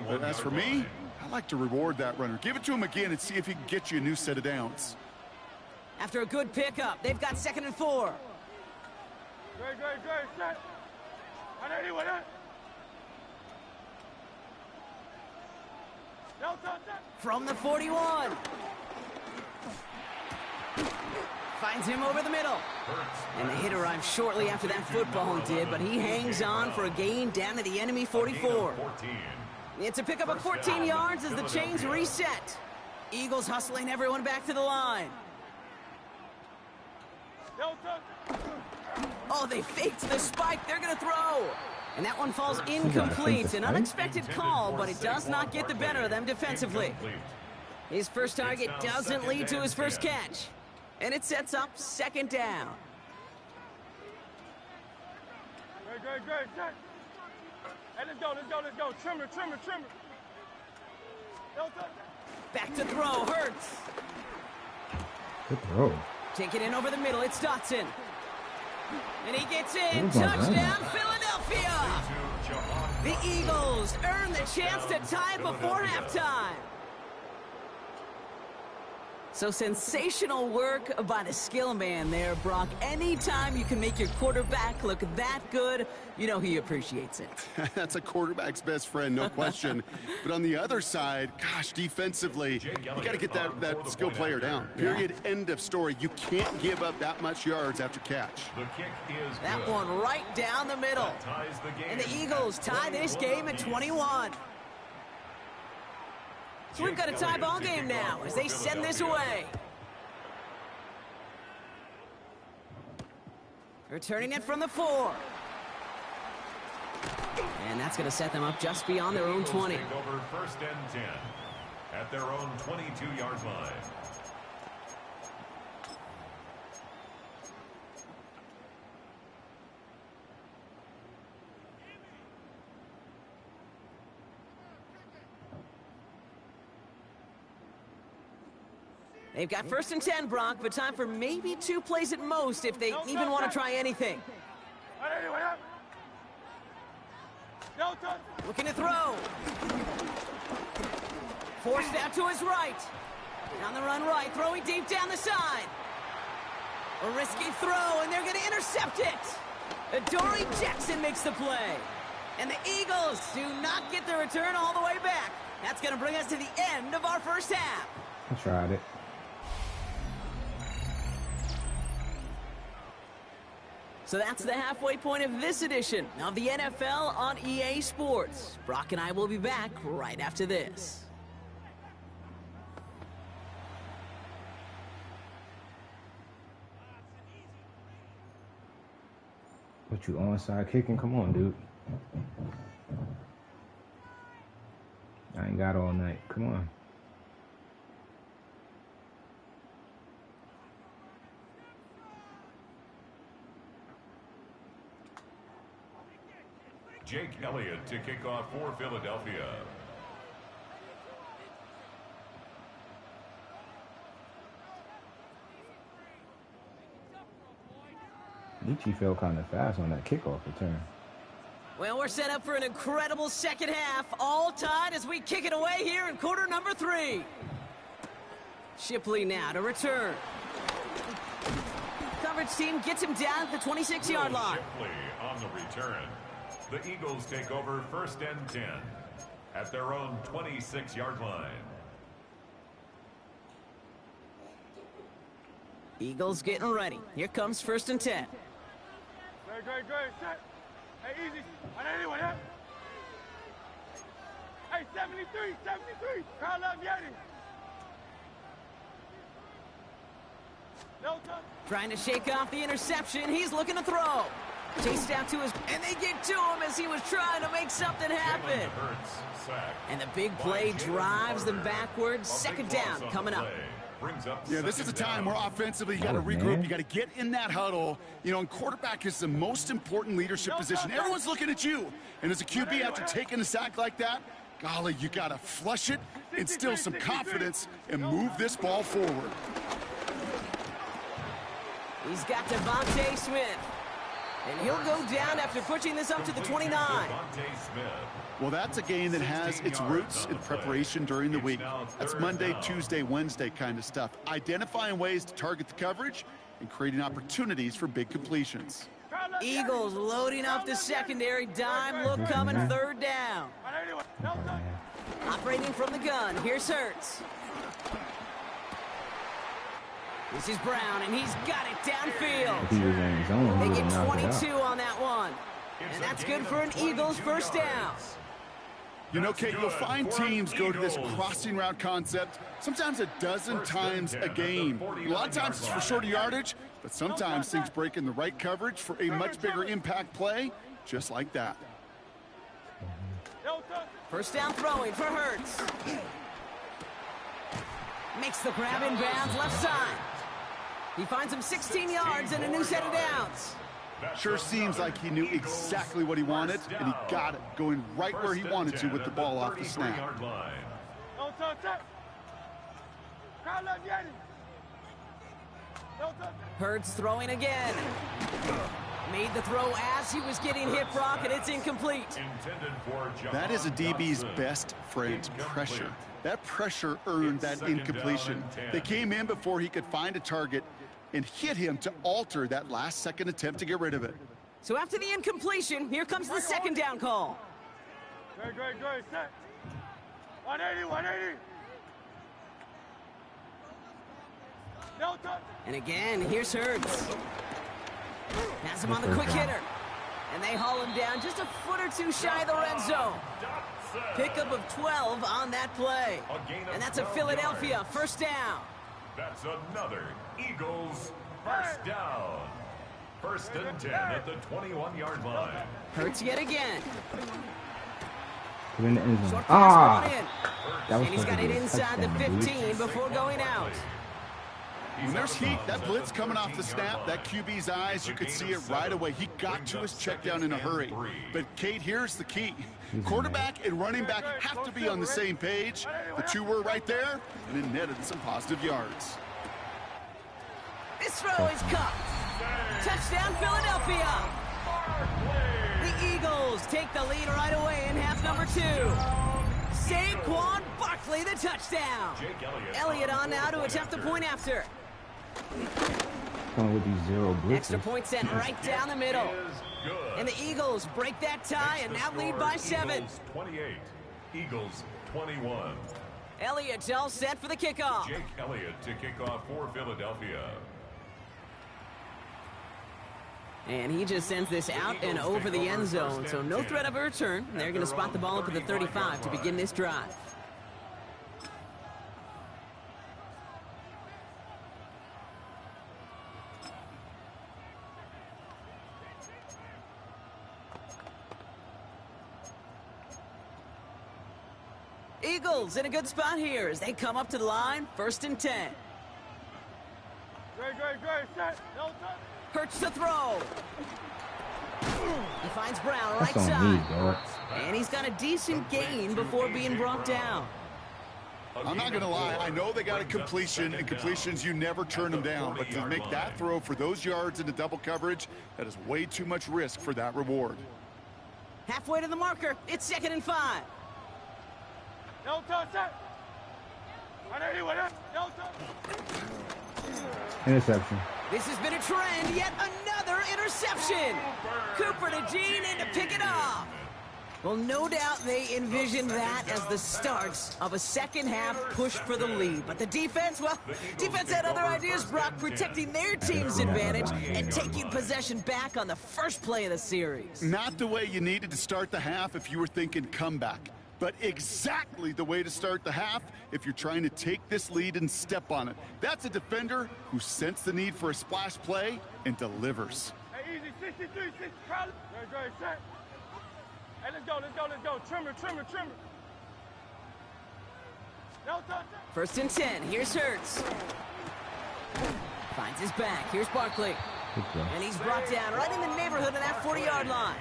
But as for me, I like to reward that runner. Give it to him again and see if he can get you a new set of downs. After a good pickup, they've got 2nd and 4. Great. Set. From the 41. Finds him over the middle. And the hit arrived shortly after that football did, but he hangs on for a gain down to the enemy 44. It's a pickup of 14 yards as the chains reset. Eagles hustling everyone back to the line. Oh, they faked the spike. They're going to throw. And that one falls incomplete. An unexpected call, but it does not get the better of them defensively. His first target doesn't lead to his first catch. And it sets up 2nd down. Great. Set. Hey, let's go. Trimmer. Back to throw, Hurts. Good throw. Take it in over the middle, it's Dotson. And he gets in, touchdown, Philadelphia! The Eagles earn the chance to tie before halftime. So sensational work by the skill man there, Brock. Anytime you can make your quarterback look that good, you know he appreciates it. That's a quarterback's best friend, no question. But on the other side, gosh, defensively, you got to get that skill player down. Period. End of story. You can't give up that much yards after catch. The kick is that good. one right down the middle. That ties the game. And the Eagles tie this game at 21. So we've got a tie ball game now as they send this away. Returning it from the 4. And that's going to set them up just beyond their own 20. Take over 1st and 10 at their own 22-yard line. They've got 1st and 10, Brock, but time for maybe 2 plays at most if they even want to try anything. Looking to throw. Forced out to his right. On the run right, throwing deep down the side. A risky throw, and they're going to intercept it. Adoree Jackson makes the play. And the Eagles do not get the return all the way back. That's going to bring us to the end of our first half. I tried it. So that's the halfway point of this edition of the NFL on EA Sports. Brock and I will be back right after this. What, you onside kicking? Come on, dude. I ain't got all night. Come on. Jake Elliott to kick off for Philadelphia. Michi fell kind of fast on that kickoff return. Well, we're set up for an incredible second half, all tied as we kick it away here in quarter number 3. Shipley now to return. Coverage team gets him down at the 26-yard line. Shipley on the return. The Eagles take over 1st and 10 at their own 26-yard line. Eagles getting ready. Here comes 1st and 10. Great. Set. Hey, easy. Anyway, yeah. Hey, 73. Crowd love Yeti. No touch. Trying to shake off the interception. He's looking to throw. Chased out to his, and they get to him as he was trying to make something happen. And the big play drives them backwards. 2nd down coming up. Yeah, this is a time where offensively you got to regroup. You got to get in that huddle. You know, and quarterback is the most important leadership position. Everyone's looking at you. And as a QB, after taking a sack like that, golly, you got to flush it, instill some confidence, and move this ball forward. He's got Devontae Smith. And he'll go down after pushing this up to the 29. Well, that's a game that has its roots in preparation during the week. That's Monday, Tuesday, Wednesday kind of stuff. Identifying ways to target the coverage and creating opportunities for big completions. Eagles loading up the secondary. Dime look coming, 3rd down. Operating from the gun. Here's Hurts. This is Brown, and he's got it downfield. He was in his own. They get 22 on that one. And that's good for an Eagles 1st down. You know, Kate, you'll find teams go to this crossing route concept sometimes a dozen times a game. A lot of times it's for shorter yardage, but sometimes things break in the right coverage for a much bigger impact play, just like that. 1st down throwing for Hurts. Makes the grab in bounds left side. He finds him 16 yards and a new set of downs. Sure seems like he knew exactly what he wanted, and he got it, going right where he wanted to with the ball off the snap. Hurts throwing again. Made the throw as he was getting hit, Brock, and it's incomplete. That is a DB's best friend, pressure. That pressure earned that incompletion. They came in before he could find a target and hit him to alter that last-second attempt to get rid of it. So after the incompletion, here comes the second down call. Great, set. 180, 180. No touch. And again, here's Hurts. Has him on the quick hitter. And they haul him down just a foot or two shy of the red zone. Pickup of 12 on that play. And that's a Philadelphia first down. That's another Eagles first down. First and 10 at the 21-yard line. Hurts yet again. In the end zone. And he's got it inside the 15 before going out. When there's heat, that blitz coming off the snap, that QB's eyes, you could see it right away. He got to his check down in a hurry. But, Kate, here's the key. Quarterback and running back have to be on the same page. The two were right there, and it netted some positive yards. This throw is caught. Touchdown, Philadelphia. The Eagles take the lead right away in half number 2. Saquon Barkley, the touchdown. Elliott on now to attempt the point after. With these zero blitzes. Extra point set right down the middle. And the Eagles break that tie and now lead by 7. Eagles 28, Eagles 21. Elliott all set for the kickoff. Jake Elliott to kick off for Philadelphia. And he just sends this out and over the end zone, so no threat of a return. They're going to spot the ball up at the 35 to begin this drive. Eagles in a good spot here as they come up to the line, first and 10. Great, set. No touch. Hurts to throw. He finds Brown right That's side. on me, dog. And he's got a decent gain before being brought down. I'm not going to lie. I know they got a completion, and completions, you never turn them down. But to make that throw for those yards into double coverage, that is way too much risk for that reward. Halfway to the marker. It's 2nd and 5. No touch, set. 180, no touch. Interception. This has been a trend. Yet another interception. Cooper to Gene and to pick it off. Well, no doubt they envisioned that as the start of a second half push for the lead. But the defense, well, defense had other ideas, Brock, protecting their team's advantage and taking possession back on the first play of the series. Not the way you needed to start the half if you were thinking comeback, but exactly the way to start the half if you're trying to take this lead and step on it. That's a defender who sensed the need for a splash play and delivers. Hey, easy, 63, 60, great, set. Hey, let's go. Trimmer. No touch. First and 10. Here's Hurts. Finds his back. Here's Barkley. And he's brought down right in the neighborhood of that 40-yard line.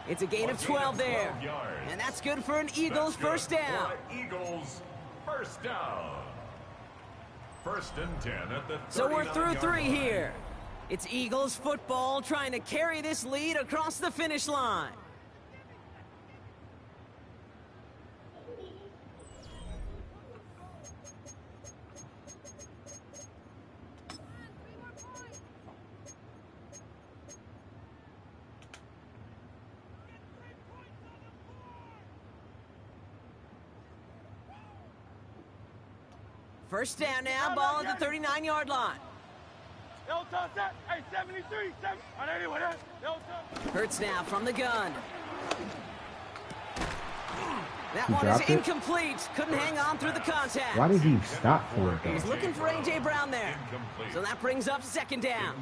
It's a gain of 12 there. And that's good for an Eagles first down. Eagles first down. First and 10 at the 39-yard line. So we're through 3 here. It's Eagles football trying to carry this lead across the finish line. First down now, ball at the 39-yard line. No touch, set. Hey, 73, 180, no touch. Hurts now from the gun. That one is incomplete. Couldn't hang on through the contact. Why did he stop for it, though? He's looking for A.J. Brown there. So that brings up second down.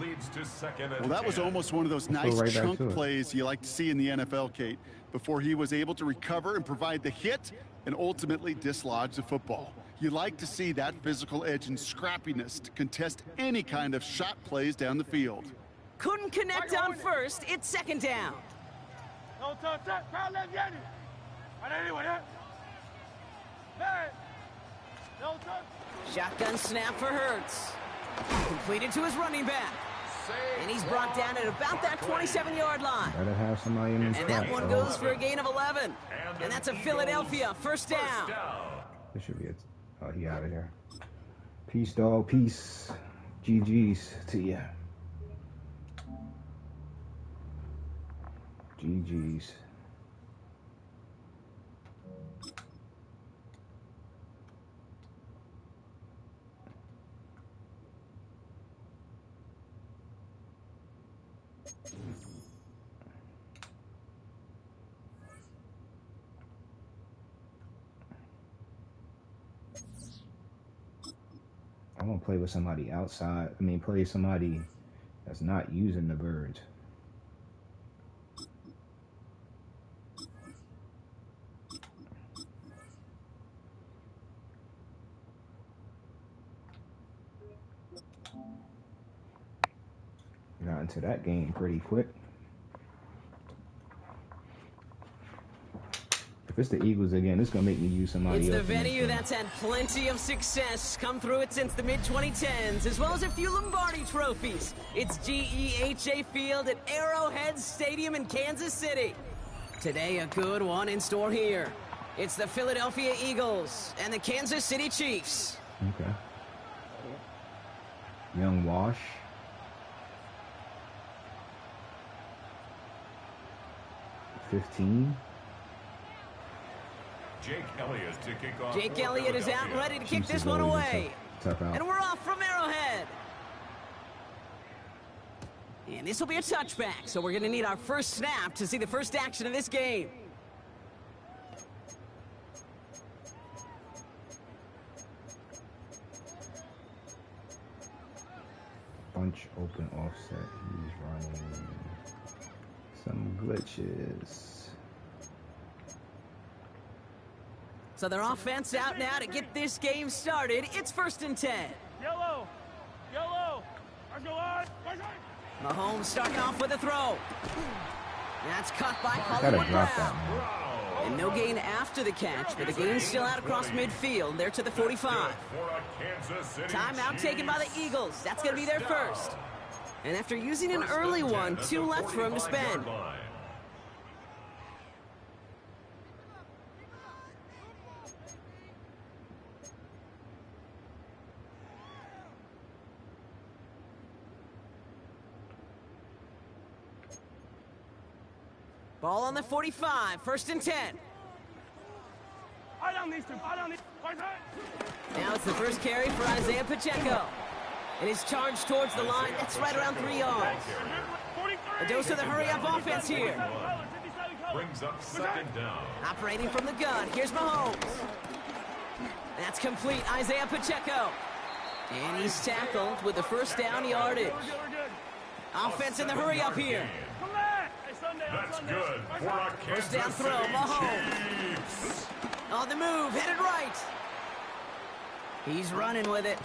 Well, that was almost one of those nice chunk plays you like to see in the NFL, Kate, before he was able to recover and provide the hit and ultimately dislodge the football. You like to see that physical edge and scrappiness to contest any kind of shot plays down the field. Couldn't connect on first. It's second down. No touch, set. Crowd left, Yanni. 180, hey. No touch. Shotgun snap for Hurts. Completed to his running back. And he's brought down at about that 27-yard line. Better have somebody in the And that one goes for a gain of 11. And that's a Philadelphia first down. This should be it. Oh, he out of here. Peace, dog. Peace. GG's to you. GG's. I'm gonna play with somebody outside. I mean, play somebody that's not using the birds. Got into that game pretty quick. If it's the Eagles again, it's going to make me use somebody else. It's the venue that's had plenty of success, come through it since the mid-2010s, as well as a few Lombardi trophies. It's GEHA Field at Arrowhead Stadium in Kansas City. Today, a good one in store here. It's the Philadelphia Eagles and the Kansas City Chiefs. Okay. Young Wash. $15. Jake Elliott is out and ready to kick this one away. Tough out. And we're off from Arrowhead. And this will be a touchback, so we're going to need our first snap to see the first action of this game. Bunch open offset. He's running some glitches. So their offense out now to get this game started. It's 1st and 10. Yellow. Mahomes starting off with a throw. That's caught by Gotta Hollywood drop Brown. that, man. And no gain after the catch, but the gain's still out across midfield. They're to the 45. Timeout taken by the Eagles. That's going to be their first. And after using an early one, 2 left for him to spend. Ball on the 45, 1st and 10. Now it's the first carry for Isaiah Pacheco. And his charge towards the line, that's right around 3 yards. A dose of the hurry-up offense here. Brings up 2nd down. Operating from the gun, here's Mahomes. That's complete, Isaiah Pacheco. And he's tackled with the first down yardage. Offense in the hurry-up here. That's good for a First down Kansas throw, City Mahomes. Chiefs. On the move, headed right. He's running with it.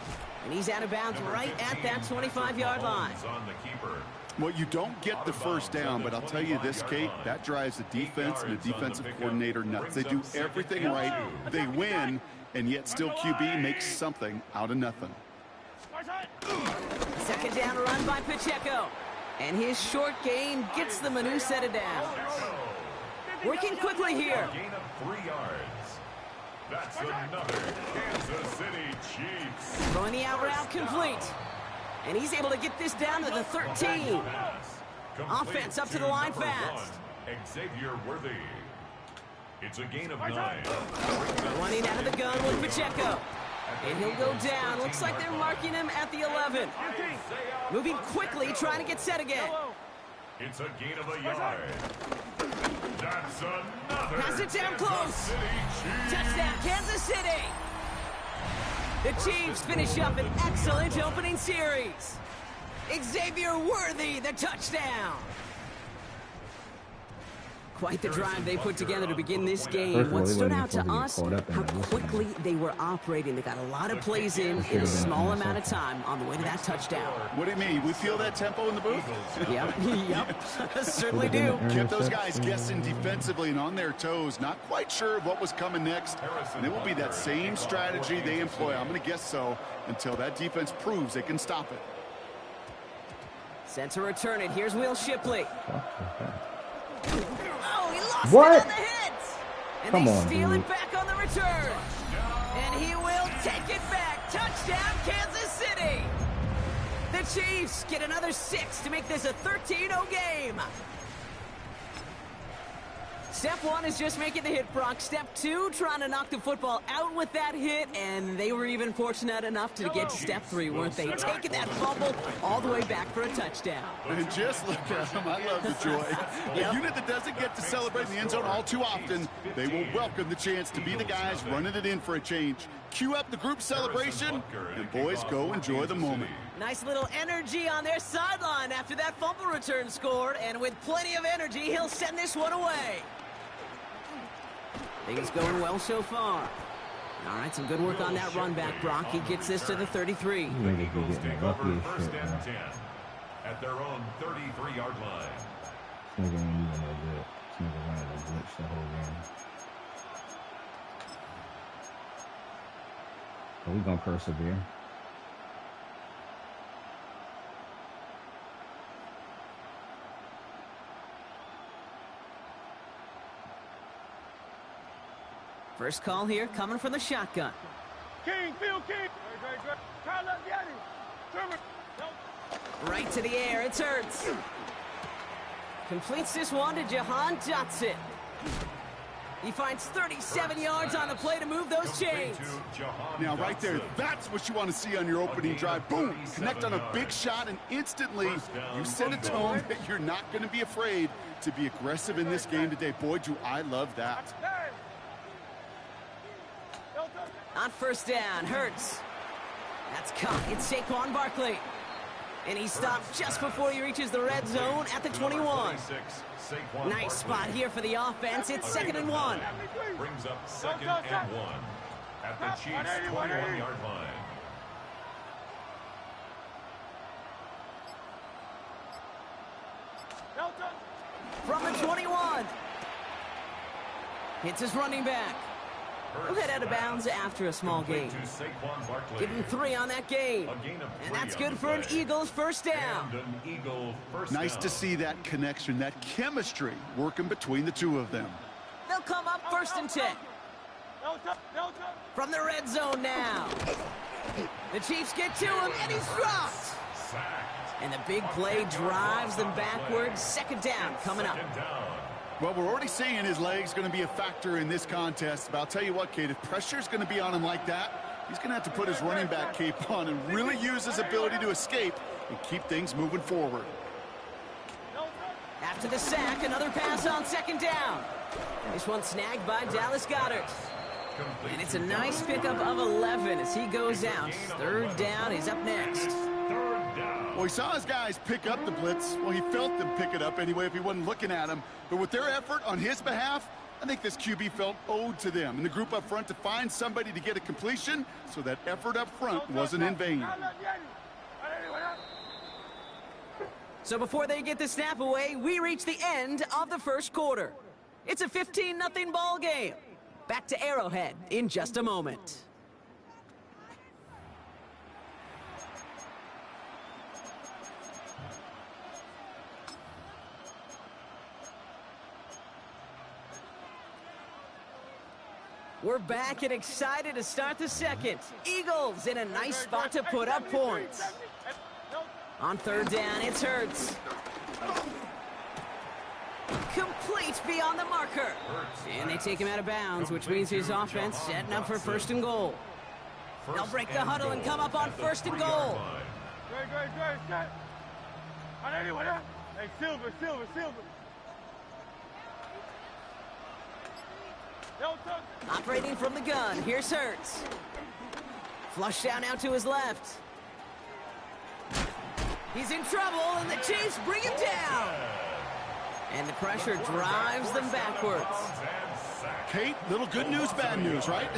And he's out of bounds right at that 25-yard line. On the keeper. Well, you don't get the first down, but I'll tell you this, Kate, that drives the defense and the defensive coordinator nuts. They do everything right, they win, and yet still QB makes something out of nothing. 2nd down run by Pacheco. And his short gain gets them a new set of downs. Working quickly here. Gain of 3 yards. That's another Kansas City Chiefs. Throwing the out route complete. And he's able to get this down to the 13. Offense up to the line fast. Xavier Worthy. It's a gain of 9. Running out of the gun with Pacheco. And he'll go down. Looks like they're marking him at the 11. Moving quickly, trying to get set again. It's a gain of a yard. That's another. Pass it down close. Touchdown, Kansas City. The Chiefs finish up an excellent opening series. Xavier Worthy, the touchdown. Quite the drive they put together to begin this game. What stood out to us, how quickly they were operating. They got a lot of plays in a small amount of time on the way to that touchdown. What do you mean? We feel that tempo in the booth? Yep, certainly do. Kept those guys guessing defensively and on their toes, not quite sure what was coming next. And it will be that same strategy they employ, I'm going to guess so, until that defense proves they can stop it. Set to return it. Here's Will Shipley. Oh, he lost What? it on the hit. And Come they on, steal dude. it back on the return. And he will take it back. Touchdown, Kansas City. The Chiefs get another 6 to make this a 13-0 game. Step 1 is just making the hit, Brock. Step 2, trying to knock the football out with that hit, and they were even fortunate enough to get to step 3, weren't they? Taking that fumble all the way back for a touchdown. And just look at them. I love the joy. A unit that doesn't get to celebrate in the end zone all too often, they will welcome the chance to be the guys running it in for a change. Cue up the group celebration, and boys, go enjoy the moment. Nice little energy on their sideline after that fumble return scored, and with plenty of energy, he'll send this one away. Things going well so far. All right, some good work on that run back, Brock. He gets this to the 33. Eagles take over first and 10 at their own 33-yard line. This nigga ain't even no good. This nigga running a glitch the whole game. But we gonna persevere. First call here coming from the shotgun. King, Field King. Kyle up, Yanni. Trevor. Right to the air, it's Hurts. Completes this one to Jahan Dotson. He finds 37 yards on the play to move those chains. Now, right there, that's what you want to see on your opening drive. Boom! Connect on a big shot, and instantly you set a tone that you're not going to be afraid to be aggressive in this game today. Boy, do I love that. On first down, Hurts. That's caught. It's Saquon Barkley. And he stopped just before he reaches the red zone at the 21. Nice spot here for the offense. It's 2nd and 1. Brings up 2nd and 1 at the Chiefs' 21-yard line. From the 21. Hits his running back. He'll head out of bounds after a small gain. Give him 3 on that gain. And that's good for an Eagles first down. Nice to see that connection, that chemistry working between the two of them. They'll come up 1st and 10. From the red zone now. The Chiefs get to him, and he's dropped. And the big play drives them backwards. 2nd down coming up. Well, we're already seeing his legs going to be a factor in this contest. But I'll tell you what, Kate, if pressure's going to be on him like that, he's going to have to put his running back cape on and really use his ability to escape and keep things moving forward. After the sack, another pass on 2nd down. This one snagged by Dallas Goedert. And it's a nice pickup of 11 as he goes out. 3rd down is up next. Well, he saw his guys pick up the blitz. Well, he felt them pick it up anyway if he wasn't looking at him. But with their effort on his behalf, I think this QB felt owed to them and the group up front to find somebody to get a completion, so that effort up front wasn't in vain. So before they get the snap away, we reach the end of the first quarter. It's a 15-0 ball game. Back to Arrowhead in just a moment. We're back and excited to start the second. Eagles in a nice spot to put up points. On 3rd down, it's Hurts. Complete beyond the marker. And they take him out of bounds, which means his offense setting up for 1st and goal. They'll break the huddle and come up on 1st and goal. Hey, Silver. Operating from the gun, here's Hurts. Flush down out to his left. He's in trouble, and the Chiefs bring him down. And the pressure drives them backwards. Kate, little good news, bad news, right?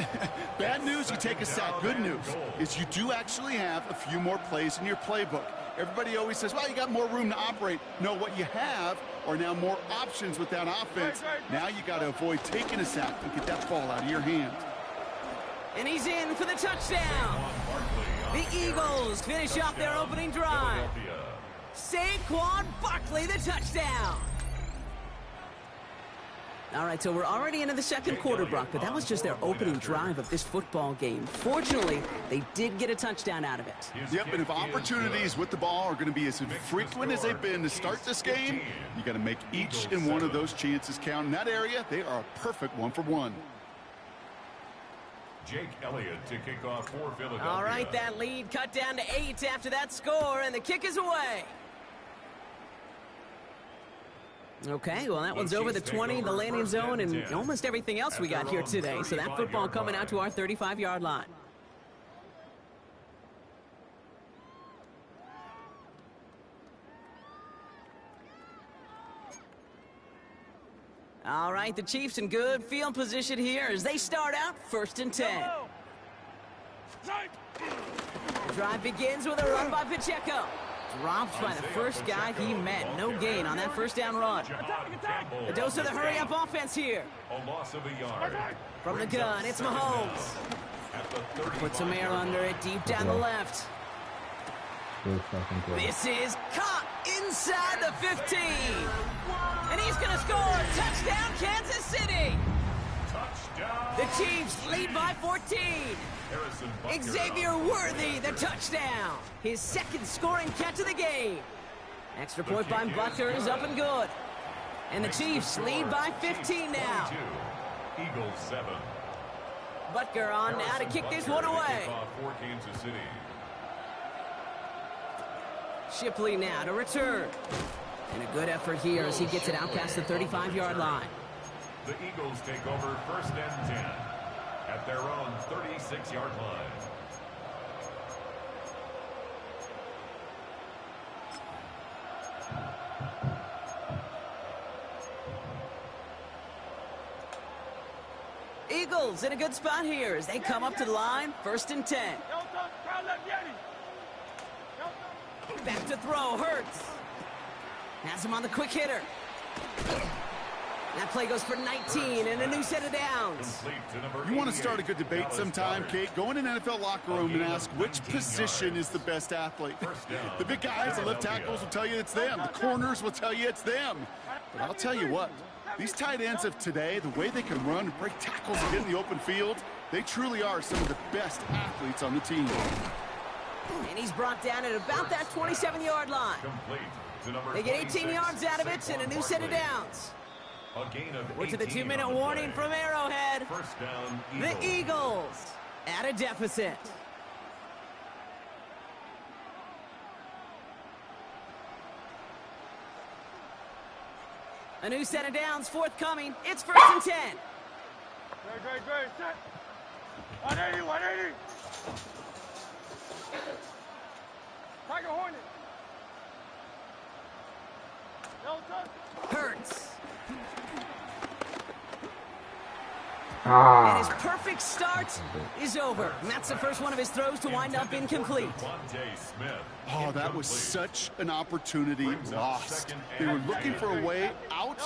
Bad news, you take a sack. Good news is you do actually have a few more plays in your playbook. Everybody always says, well, you got more room to operate. No, what you have are now more options with that offense. Now you got to avoid taking a sack and get that ball out of your hand. And he's in for the touchdown. The Eagles finish off their opening drive. Saquon Barkley, the touchdown. All right, so we're already into the second quarter, Brock, but that was just their opening drive of this football game. Fortunately, they did get a touchdown out of it. Yep, and if opportunities with the ball are going to be as frequent as they've been to start this game, you got to make each and one of those chances count. In that area, they are a perfect 1-for-1. Jake Elliott to kick off for Philadelphia. All right, that lead cut down to 8 after that score, and the kick is away. Okay, well, that one's over the 20, the landing zone, and almost everything else we got here today. So that football coming out to our 35-yard line. All right, the Chiefs in good field position here as they start out 1st and 10. The drive begins with a run by Pacheco. Dropped by the first guy he met. No gain on that first down run. A dose of the hurry-up offense here. A loss of a yard. From the gun, it's Mahomes. Puts some air under it, deep down the left. This is caught inside the 15. And he's going to score. Touchdown, Kansas City. Touchdown. The Chiefs lead by 14. Xavier Worthy, the touchdown. His second scoring catch of the game. Extra point by Butker is up and good. And the Chiefs lead by 15 now. Eagles 7. Butker on now to kick this one away. Shipley now to return. And a good effort here as he gets it out past the 35-yard line. The Eagles take over 1st and 10 at their own 36-yard line. Eagles in a good spot here as they come up to the line, 1st and 10. Back to throw, Hurts. Has him on the quick hitter. That play goes for 19 and a new set of downs. You want to start a good debate sometime, Kate? Go in an NFL locker room and ask which position is the best athlete. The big guys, the left tackles will tell you it's them. The corners will tell you it's them. But I'll tell you what, these tight ends of today, the way they can run and break tackles and get in the open field, they truly are some of the best athletes on the team. And he's brought down at about that 27-yard line. They get 18 yards out of it and a new set of downs. We're to the 2-minute warning from Arrowhead. First down, the Eagles at a deficit. A new set of downs forthcoming. It's 1st and 10. Great. Set. 180. Tiger Hornet. Hurts. Ah. And his perfect start is over. And that's the first one of his throws to wind up incomplete. Oh, that was such an opportunity lost. They were looking for a way out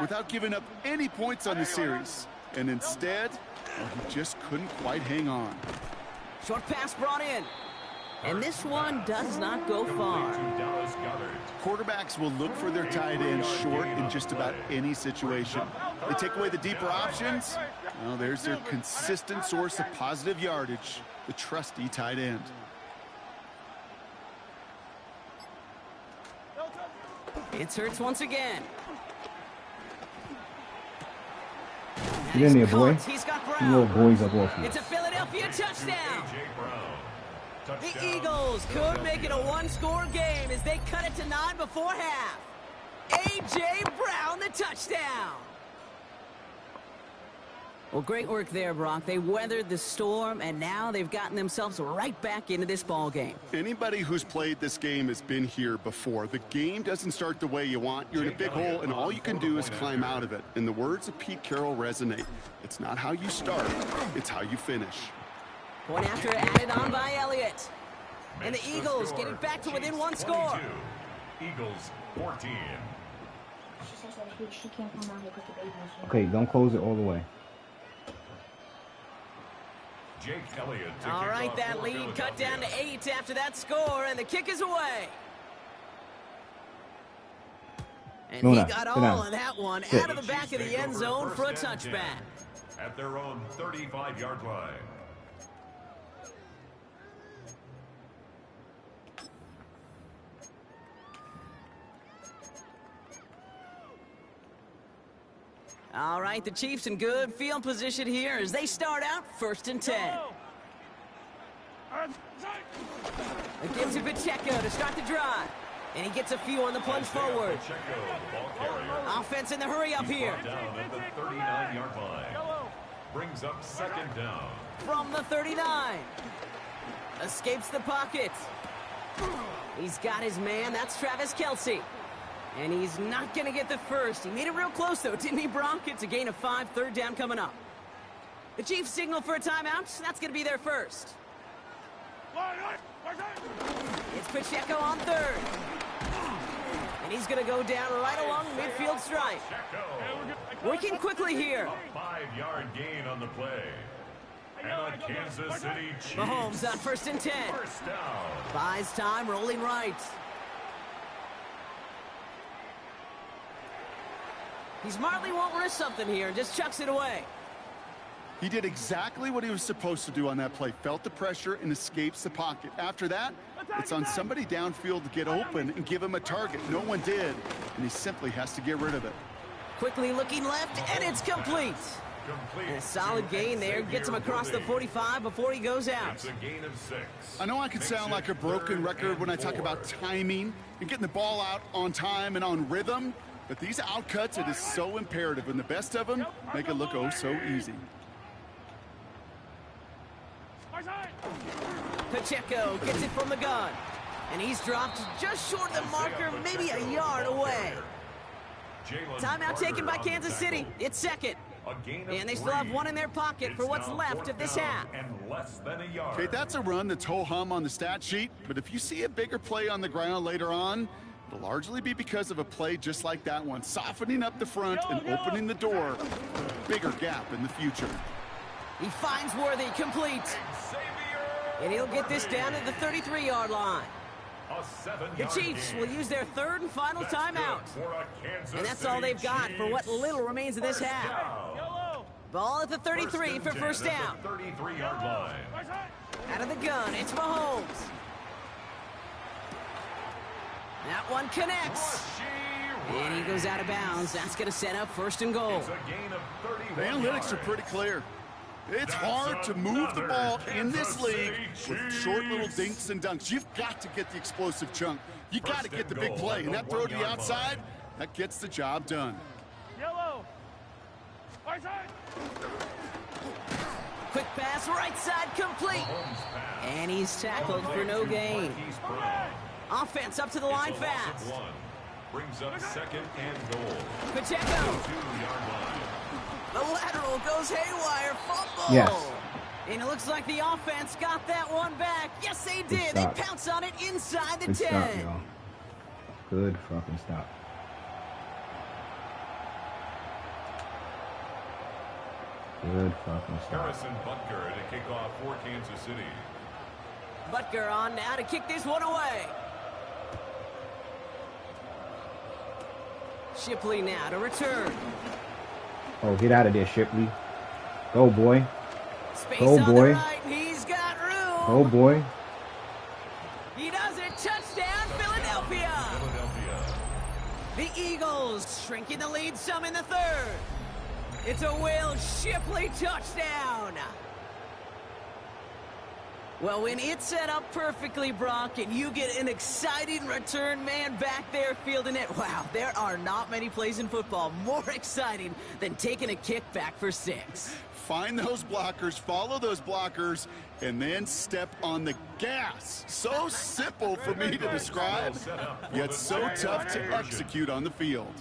without giving up any points on the series. And instead, he just couldn't quite hang on. Short pass brought in. And this one does not go far. Quarterbacks will look for their tight end short in just about any situation. They take away the deeper options. Well, there's their consistent source of positive yardage, the trusty tight end. It's Hurts once again. Get in there, boy. He's got Brown. You little boys up off you. It's a Philadelphia touchdown. The Eagles could make it a one-score game as they cut it to 9 before half. A.J. Brown, the touchdown. Well, great work there, Brock. They weathered the storm, and now they've gotten themselves right back into this ball game. Anybody who's played this game has been here before. The game doesn't start the way you want. You're in a big hole, and all you can do is climb out of it. And the words of Pete Carroll resonate. It's not how you start, it's how you finish. Point after added on by Elliott. And the Eagles get it back to within one score. Eagles 14. Okay, don't close it all the way. Jake Elliott. All right, that lead cut down to 8 after that score, and the kick is away. And he got all of that one out of the back of the end zone for a touchback. At their own 35-yard line. All right, the Chiefs in good field position here as they start out 1st and 10. Gives it Pacheco to start the drive. And he gets a few on the plunge forward. Offense in the hurry up here. Down at the 39-yard line. Brings up 2nd down. From the 39. Escapes the pocket. He's got his man. That's Travis Kelce. And he's not going to get the first. He made it real close, though, didn't he, Brock? It's a gain of 5, 3rd down coming up. The Chiefs signal for a timeout. That's going to be their first. It's Pacheco on 3rd. And he's going to go down right along the midfield stripe. Working quickly here. A 5-yard gain on the play. And a Kansas City Chiefs. Mahomes on 1st and 10. First down. Buys time, rolling right. He smartly won't risk something here and just chucks it away. He did exactly what he was supposed to do on that play. Felt the pressure and escapes the pocket. After that, it's on somebody downfield to get open and give him a target. No one did, and he simply has to get rid of it. Quickly looking left, and it's complete. And a solid gain there. Gets him across the 45 before he goes out. It's a gain of 6. I know I can sound like a broken record when I talk about timing and getting the ball out on time and on rhythm, but these outcuts, it is so imperative, and the best of them make it look oh so easy. Pacheco gets it from the gun. And he's dropped just short of the marker, maybe a yard away. Timeout taken by Kansas City. It's 2nd. And they still have one in their pocket for what's left of this half. Okay, that's a run that's ho-hum on the stat sheet, but if you see a bigger play on the ground later on, it'll largely be because of a play just like that one, softening up the front and opening the door. Bigger gap in the future. He finds Worthy, complete. And he'll get this down at the 33-yard line. The Chiefs will use their 3rd and final timeout. And that's all they've got for what little remains of this half. Ball at the 33 for first down. 33-yard line. Out of the gun, it's Mahomes. That one connects. And he goes out of bounds. That's going to set up 1st and goal. The analytics are pretty clear. It's hard to move the ball in this league with short little dinks and dunks. You've got to get the explosive chunk. You got to get the big play. And that throw to the outside, that gets the job done. Quick pass, right side, complete. And he's tackled for no gain. Offense up to the line fast. Brings up 2nd and goal. Pacheco. 2-yard line. The lateral goes haywire. Fumble. Yes. And it looks like the offense got that one back. Yes, they did. They pounce on it inside the 10. Good stop, y'all. Good fucking stop. Good fucking stop. Harrison Butker to kick off for Kansas City. Butker on now to kick this one away. Shipley now to return. Oh, get out of there, Shipley. Go, boy. Space Go, on boy. the right. He's got room. Go, boy. He does it. Touchdown, Philadelphia. The Eagles shrinking the lead some in the 3rd. It's a Will Shipley touchdown. Well, when it's set up perfectly, Brock, and you get an exciting return man back there fielding it, wow, there are not many plays in football more exciting than taking a kick back for 6. Find those blockers, follow those blockers, and then step on the gas. So simple for me to describe, yet so tough to execute on the field.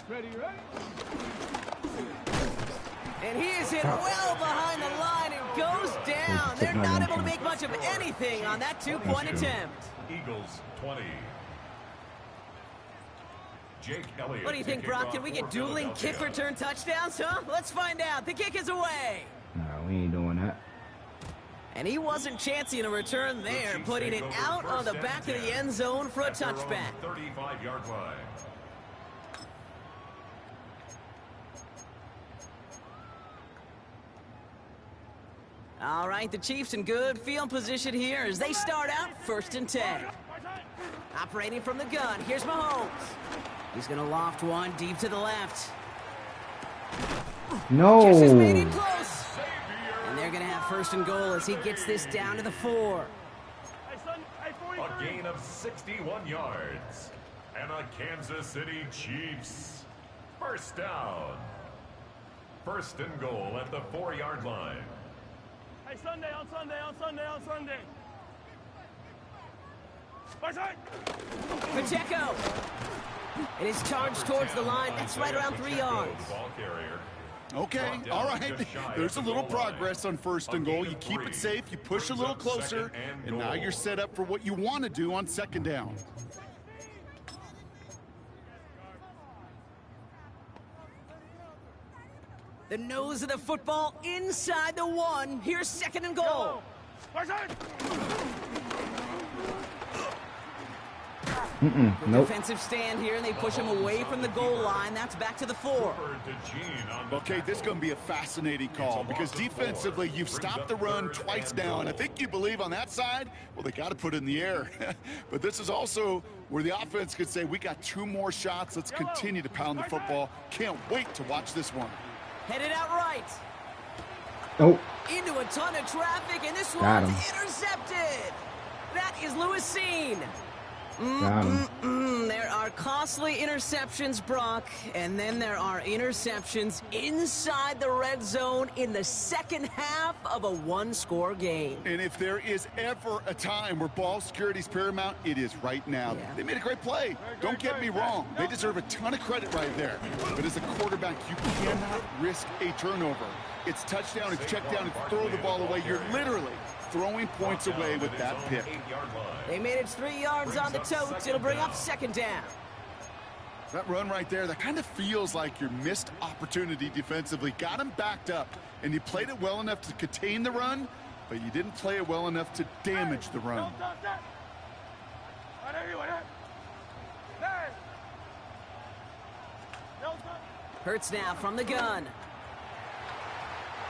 Ready? And he is hit well behind the line and goes down. They're not able to make much of anything on that 2-point attempt. Eagles 20. Jake Elliott. What do you think, Brock? Can we get dueling kick return touchdowns, huh? Let's find out. The kick is away. Nah, we ain't doing that. And he wasn't chancing a return there, putting it out on the back of the end zone for a touchback. 35-yard line. All right, the Chiefs in good field position here as they start out 1st and 10. Operating from the gun, here's Mahomes. He's going to loft one deep to the left. No. Just has made it close. And they're going to have 1st and goal as he gets this down to the 4. A gain of 61 yards. And a Kansas City Chiefs 1st down. 1st and goal at the 4-yard line. Hey, Sunday, on Sunday, on Sunday, on Sunday. Pacheco. It is charged towards the line. That's right around 3 yards. Okay, all right. There's a little progress on 1st and goal. You keep it safe, you push a little closer, and now you're set up for what you want to do on 2nd down. The nose of the football inside the 1. Here's 2nd and goal. Nope. Defensive stand here, and they push him away from the goal line. That's back to the 4. Okay, this is going to be a fascinating call because defensively, you've stopped the run twice now, and I think you believe on that side, well, they got to put it in the air. But this is also where the offense could say, we got 2 more shots. Let's continue to pound the football. Can't wait to watch this one. Headed out right. Oh. Into a ton of traffic, and this Got one's him. intercepted. That is Lewisine. Got him. There are costly interceptions, Brock, and then there are interceptions inside the red zone in the 2nd half of a 1-score game. And if there is ever a time where ball security is paramount, it is right now. Yeah. They made a great play. Don't get me wrong. They deserve a ton of credit right there. But as a quarterback, you cannot risk a turnover. It's touchdown, it's check down, it's throw the ball away. You're literally throwing points away with that pick. They made it 3 yards on the totes. It'll bring up 2nd down. That run right there, that kind of feels like your missed opportunity defensively. Got him backed up, and you played it well enough to contain the run, but you didn't play it well enough to damage the run. Hurts now from the gun.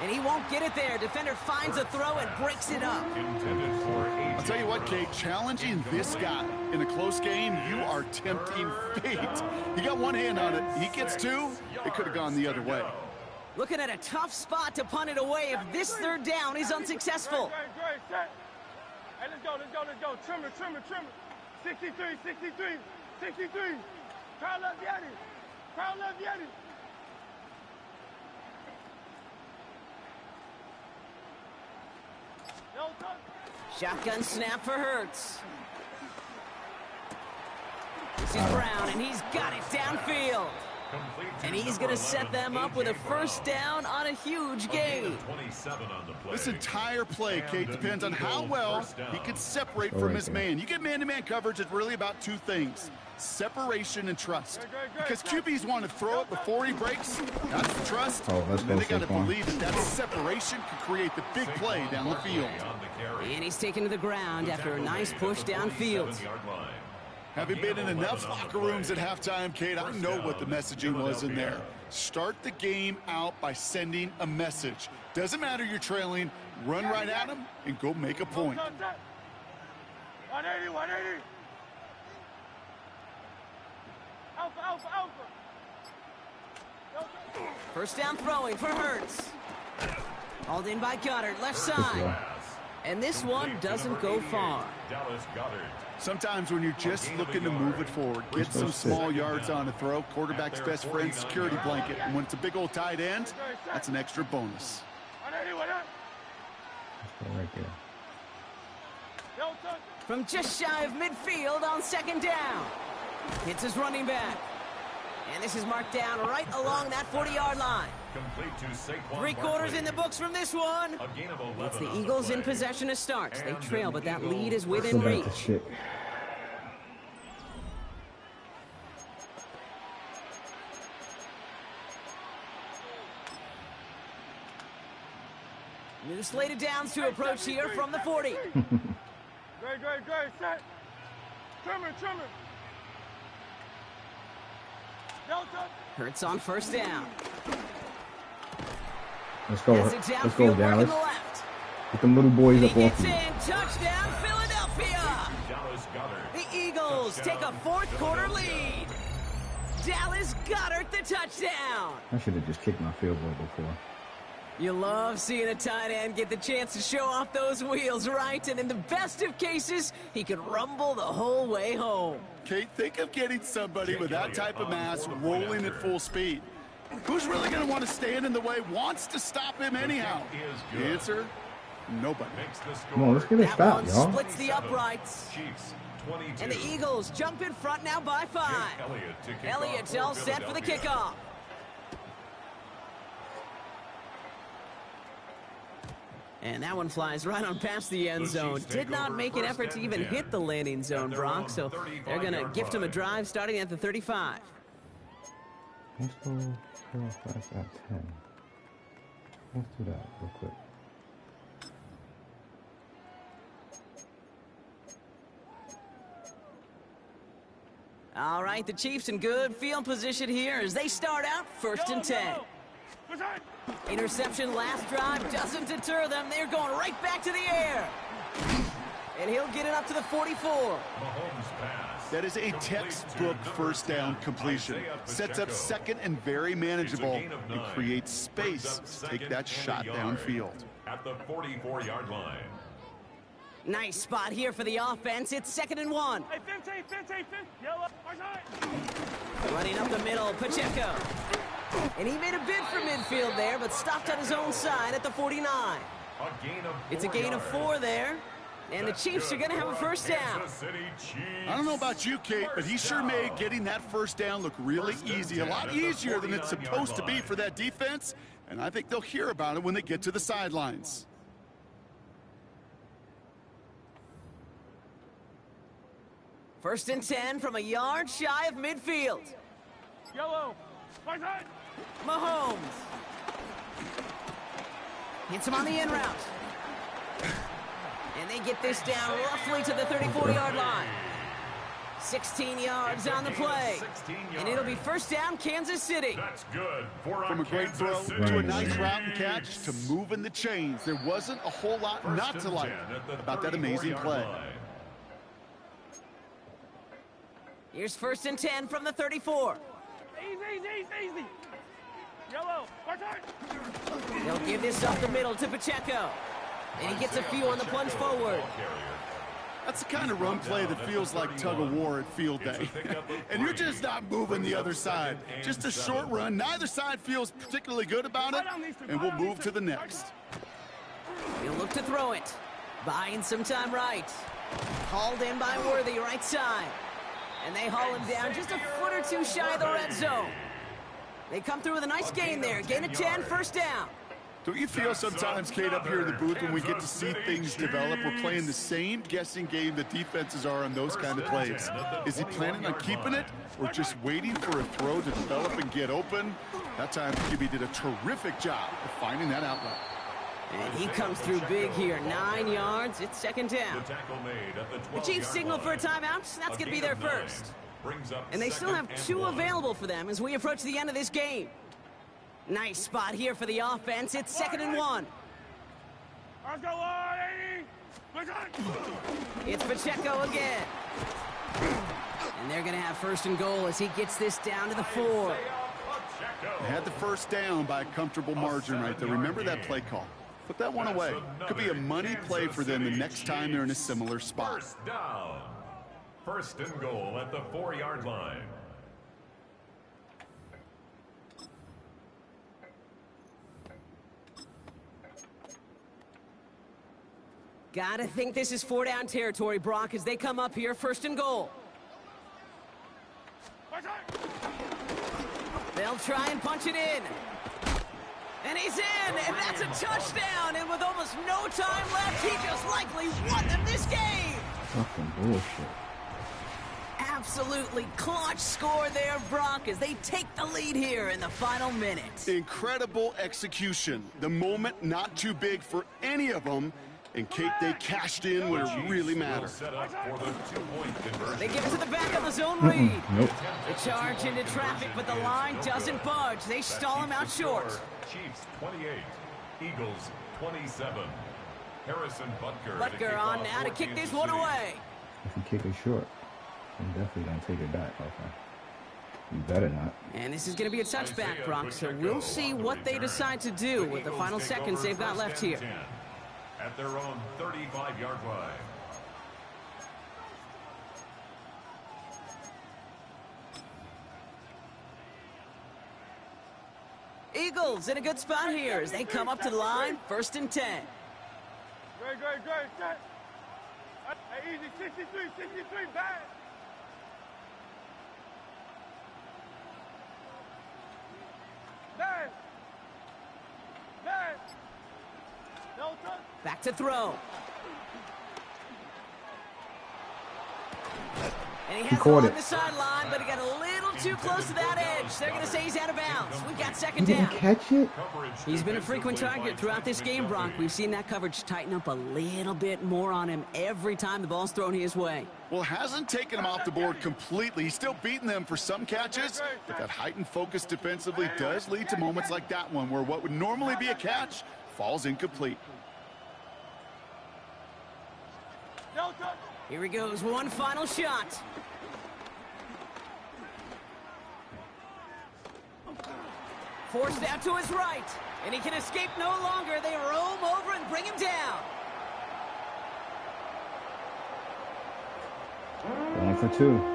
And he won't get it there. Defender finds a throw and breaks it up. I'll tell you what, Kate, challenging this guy in a close game, you are tempting fate. You got one hand on it. He gets 2. It could have gone the other way. Looking at a tough spot to punt it away if this 3rd down is unsuccessful. Hey, let's go, let's go, let's go. Trimmer, trimmer, trimmer. 63, 63, 63. Crowd love Yeti. Crowd love Yeti. Shotgun snap for Hurts. This is Brown, and he's got it downfield. And he's going to set them up with a 1st down on a huge gain. This entire play, Kate, depends on how well he can separate from his man. You get man-to-man coverage, it's really about 2 things. Separation and trust. Because QBs want to throw it before he breaks. That's the trust. Let's and go, then they got to Saquon. believe that separation can create the big play down the field. And he's taken to the ground after a nice push downfield. Having been in enough locker rooms at halftime, Kate, I know what the messaging was in there. Start the game out by sending a message. Doesn't matter you're trailing, run right at them and go make a point. 180, 180. Alpha, alpha, alpha. 1st down throwing for Hurts. Hauled in by Goddard, left side. And this one doesn't go far. Sometimes when you're just looking to move it forward, get some small yards on a throw, quarterback's best friend, security blanket. And when it's a big old tight end, that's an extra bonus. Right there. From just shy of midfield on 2nd down. Hits his running back. And this is marked down right along that 40-yard line. 3 quarters in the books from this one. It's the Eagles in possession to start. They trail, but that lead is within Go back to reach. shit. New slated downs to approach here from the 40. Great, set. Trimmer. Delta. Hurts on first down. Let's go, Dallas. Get them little boys up off you. Touchdown, Philadelphia. The Eagles take a fourth quarter lead. Dallas Goedert the touchdown. I should have just kicked my field goal before. You love seeing a tight end get the chance to show off those wheels, right? And in the best of cases, he could rumble the whole way home. Kate, think of getting somebody with that type of mass rolling at full speed. Who's really going to want to stand in the way, wants to stop him anyhow? The answer, nobody. Come on, let's get a stop, y'all. Splits the uprights. And the Eagles jump in front now by 5. Elliott's all set for the kickoff. And that one flies right on past the end zone. Did not make an effort to even hit the landing zone, Brock, so they're going to gift him a drive starting at the 35. Let's go fast at 10. Let's do that real quick. All right, the Chiefs in good field position here as they start out 1st and 10. Interception last drive doesn't deter them. They're going right back to the air. And he'll get it up to the 44. That is a textbook first down completion. Sets up second and very manageable and creates space to take that shot downfield. At the 44-yard line. Nice spot here for the offense. It's 2nd and 1. Hey, 15. Yellow. Running up the middle, Pacheco. And he made a bid for midfield there, but stopped on his own side at the 49. It's a gain of 4 there. And the Chiefs are going to have a first down. I don't know about you, Kate, but he sure made getting that first down look really easy. A lot easier than it's supposed to be for that defense. And I think they'll hear about it when they get to the sidelines. First and 10 from a yard shy of midfield. Yellow. Mahomes. Hits him on the in route. And they get this down roughly to the 34-yard line. 16 yards on the play. And it'll be first down, Kansas City. That's good. From a great throw to a nice route and catch to moving the chains. There wasn't a whole lot not to like about that amazing play. Here's 1st and 10 from the 34. Easy. Yellow. He'll give this up the middle to Pacheco. And he gets a few on the plunge forward. That's the kind of run play that feels like tug-of-war at field day. And you're just not moving the other side. Just a short run. Neither side feels particularly good about it. And we'll move to the next. He'll look to throw it. Buying some time right. Hauled in by Worthy, right side. And they haul him down just a foot or two shy of the red zone. They come through with a nice gain there. Gain of 10, first down. Don't you feel sometimes, Kate, up here in the booth when we get to see things develop, we're playing the same guessing game that defenses are on those kind of plays? Is he planning on keeping it or just waiting for a throw to develop and get open? That time, QB did a terrific job of finding that outlet. And he comes through big here. 9 yards. It's 2nd down. The Chiefs signal for a timeout. That's going to be their first. And they still have 2 available for them as we approach the end of this game. Nice spot here for the offense. It's 2nd and 1. It's Pacheco again. And they're going to have 1st and goal as he gets this down to the 4. They had the first down by a comfortable margin right there. Remember that play call. Put that one away. Could be a money play for them the next time they're in a similar spot. First down. 1st and goal at the 4-yard line. Gotta think this is 4-down territory, Brock, as they come up here, 1st and goal. They'll try and punch it in. And he's in, and that's a touchdown. And with almost no time left, he just likely won them this game. Fucking bullshit. absolutely clutch score there, Brock, as they take the lead here in the final minute. Incredible execution. The moment not too big for any of them. And Kate, they cashed in when it really mattered. They give it to the back of the zone read. Nope. The charge into traffic, but the line doesn't budge. They stall him out short. Chiefs 28, Eagles 27. Harrison Butker on now to kick this one away. If you kick it short, I'm definitely going to take it back. Okay. You better not. And this is going to be a touchback, Brock, so we'll see what they decide to do with the final seconds they've got left here. At their own 35-yard line. Eagles in a good spot here as they come up to the line, 1st and 10. Great. Set. Hey, easy. 63, back. Back. No touch. Back to throw. And he has it on the sideline, but he got a little too close to that edge. They're going to say he's out of bounds. We've got second down. Catch it? He's been a frequent target throughout this game, Brock. We've seen that coverage tighten up a little bit more on him every time the ball's thrown his way. Well, hasn't taken him off the board completely. He's still beating them for some catches, but that heightened focus defensively does lead to moments like that one where what would normally be a catch falls incomplete. Here he goes, one final shot. Forced out to his right, and he can escape no longer. They roam over and bring him down. Going for 2.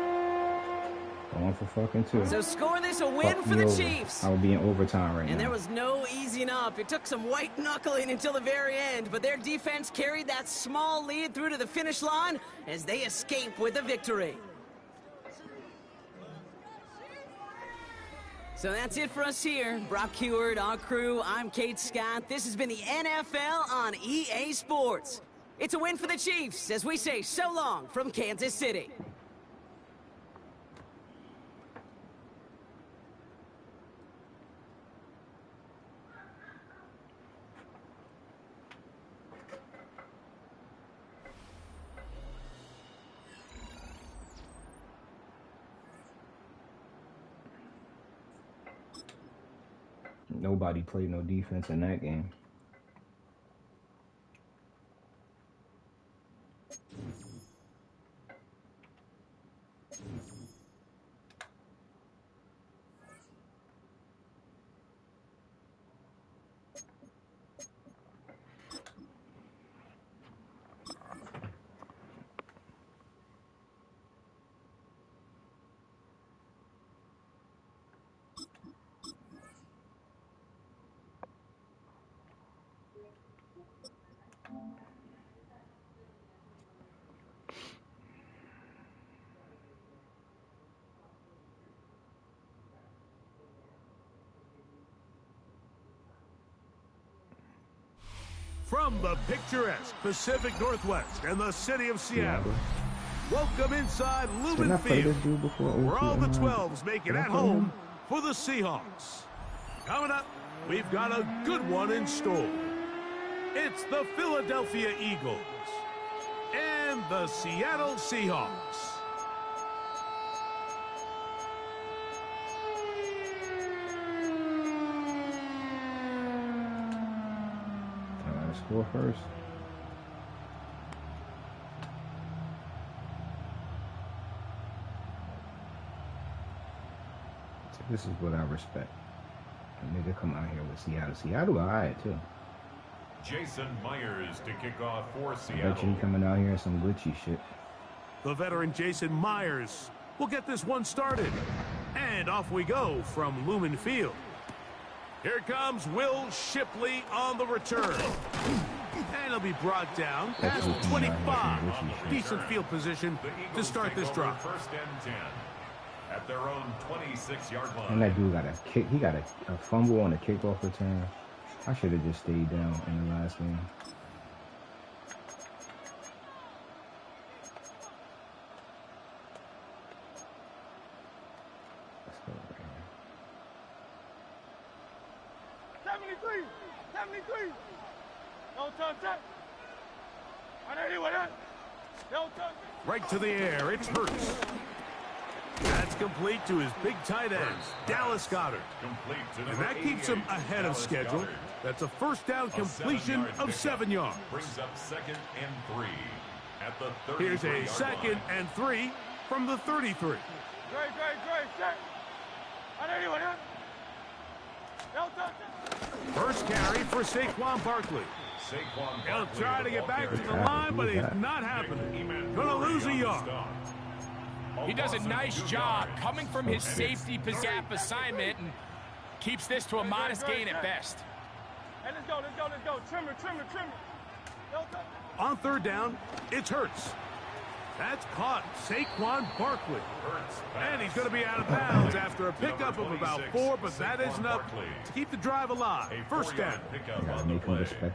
Going for fucking 2. So score this a win for the Chiefs. I would be in overtime right now. And there was no easing up. It took some white knuckling until the very end, but their defense carried that small lead through to the finish line as they escape with a victory. So that's it for us here. Brock Heward, our crew, I'm Kate Scott. This has been the NFL on EA Sports. It's a win for the Chiefs as we say so long from Kansas City. Nobody played no defense in that game. From the picturesque Pacific Northwest and the city of Seattle, welcome inside Lumen Field, where all the 12s make it at home for the Seahawks. Coming up, we've got a good one in store. It's the Philadelphia Eagles and the Seattle Seahawks. Score first. So this is what I respect. A nigga come out here with Seattle. Seattle alright too. Jason Myers to kick off for Seattle. I bet you coming out here in some glitchy shit. The veteran Jason Myers will get this one started. And off we go from Lumen Field. Here comes Will Shipley on the return. And he'll be brought down past 25. Decent field position to start this drive. First and 10 at their own 26-yard line. And that dude got a kick. He got a fumble on a kickoff return. I should have just stayed down in the last game. 73. 73. No touch that. 180 with that. No touch. Right to the air. It's Hurts. That's complete to his big tight end, Dallas Goedert. And that keeps him ahead of schedule. That's a first down completion of 7 yards. Brings up 2nd and 3 at the 33. Here's a 2nd and 3 from the 33. Great. Set. 180 with that. No touch that. First carry for Saquon Barkley. He'll try to get back to the line, but it's not happening. Gonna lose a yard. He does a nice job coming from his safety gap assignment and keeps this to a modest gain at best. Hey, let's go. Trimmer. No touch. On third down, it's Hurts. That's caught Saquon Barkley. And he's going to be out of bounds after a pickup of about 4, but that is enough to keep the drive alive. First down.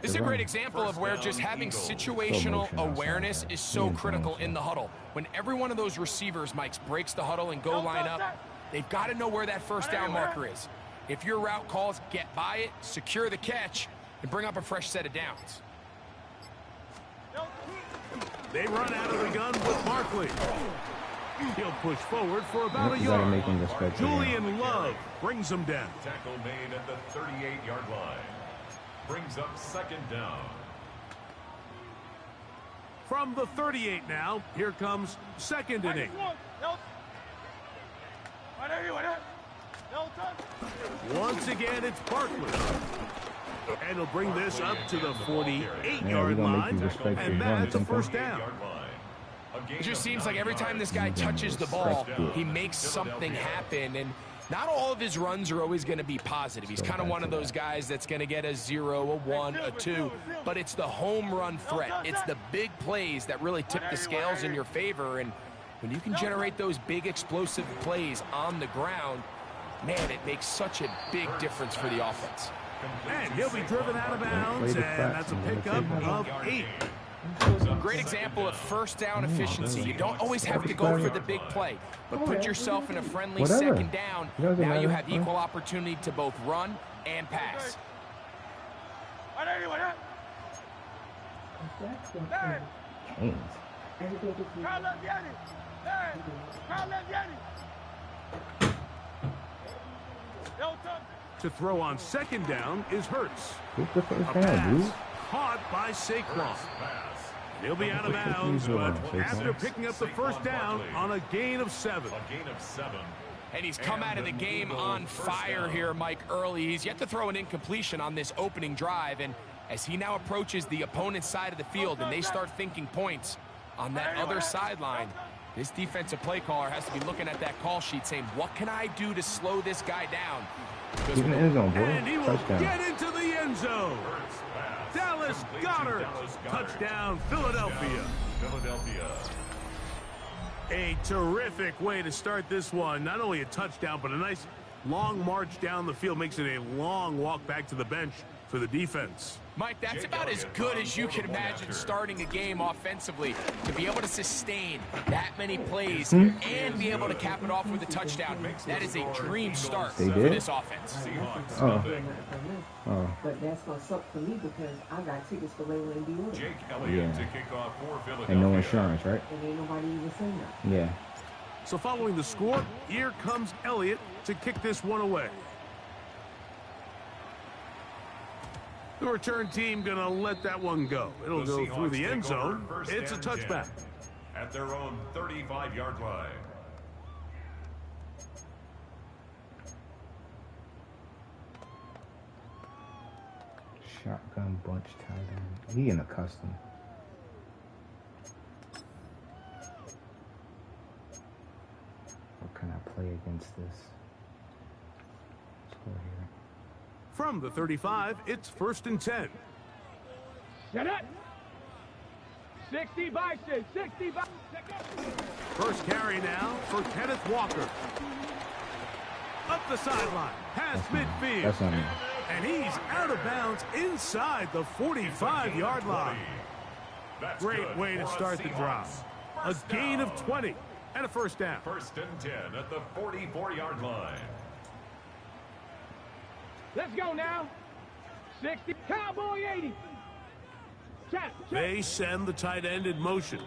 This is a great example of where just having situational awareness is so critical in the huddle. When every one of those receivers, Mike, breaks the huddle and go line up, they've got to know where that first down marker is. If your route calls, get by it, secure the catch, and bring up a fresh set of downs. They run out of the gun with Barkley. He'll push forward for about a yard. Julian Love brings him down. Tackle made at the 38-yard line. Brings up 2nd down. From the 38 now, here comes 2nd and 8. Once again, it's Barkley. And he'll bring this up to the 48-yard line, and that's a first down. It just seems like every time this guy touches the ball, he makes something happen, and not all of his runs are always going to be positive. He's kind of one of those guys that's going to get a 0, a 1, a 2, but it's the home run threat. It's the big plays that really tip the scales in your favor, and when you can generate those big explosive plays on the ground, man, it makes such a big difference for the offense. And he'll be driven out of bounds, and that's a pickup of 8. Great example of first down efficiency. You don't always have to go for the big play, but put yourself in a friendly second down. Now you have equal opportunity to both run and pass. To throw on 2nd down is Hurts. The first down, dude. Caught by Saquon. He'll be out of bounds, but after picking up the first down on a gain of 7. And he's come out of the game on fire here, Mike, early. He's yet to throw an incompletion on this opening drive, and as he now approaches the opponent's side of the field and they start thinking points on that other sideline, this defensive play caller has to be looking at that call sheet saying, what can I do to slow this guy down? He's in the end zone, boy. And he will get into the end zone. Dallas Goedert. Touchdown, Philadelphia. A terrific way to start this one. Not only a touchdown, but a nice long march down the field. Makes it a long walk back to the bench for the defense. Mike, that's about as good as you can imagine starting a game offensively. To be able to sustain that many plays and be able to cap it off with a touchdown, that is a dream start for this offense. But that's going to suck for me because I got tickets for later in the order. Jake Elliott to kick off for Philadelphia. And no insurance, right? And ain't nobody even saying that. Yeah. So following the score, here comes Elliott to kick this one away. The return team going to let that one go. It'll go through the end zone. It's a touchback. At their own 35-yard line. Shotgun bunch tight end. He in a custom. What can I play against this? Let's go here. From the 35, it's 1st and 10. Get it! 60 by 6, 60 by 6. First carry now for Kenneth Walker. Up the sideline, past midfield. That's on me. And he's out of bounds inside the 45-yard line. Great way to start the drive. A gain of 20 and a first down. 1st and 10 at the 44-yard line. Let's go now. 60, Cowboy 80. They send the tight end in motion.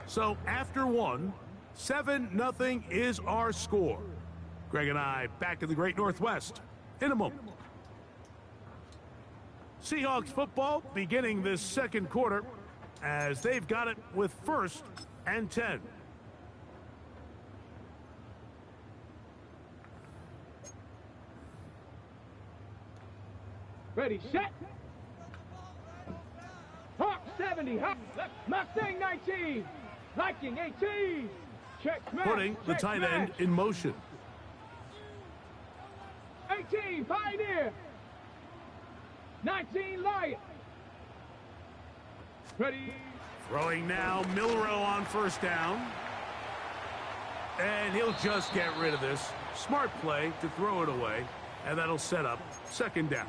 So after 1, 7-0 is our score. Greg and I back in the Great Northwest in a moment. Seahawks football beginning this second quarter as they've got it with 1st and 10. Ready, set. Hawk 70, Hawk. Mustang 19. Viking 18. Check, smash. Putting the tight end in motion. 18, Pioneer. 19, Lion. Ready. Throwing now, Milrow on 1st down. And he'll just get rid of this. Smart play to throw it away. And that'll set up 2nd down.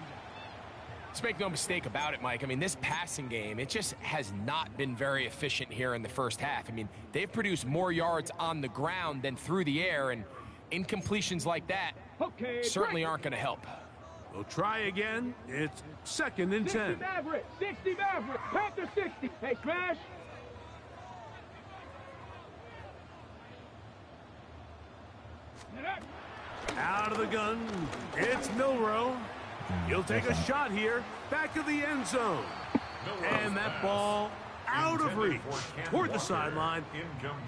Let's make no mistake about it, Mike. I mean, this passing game, it just has not been very efficient here in the first half. I mean, they've produced more yards on the ground than through the air, and incompletions like that certainly aren't going to help. We'll try again. It's 2nd and 10. 60 Maverick, 60 Maverick, Panther 60. Hey, smash. Out of the gun, it's Milrow. He'll take a shot here, back of the end zone. And that ball out of reach, toward the sideline.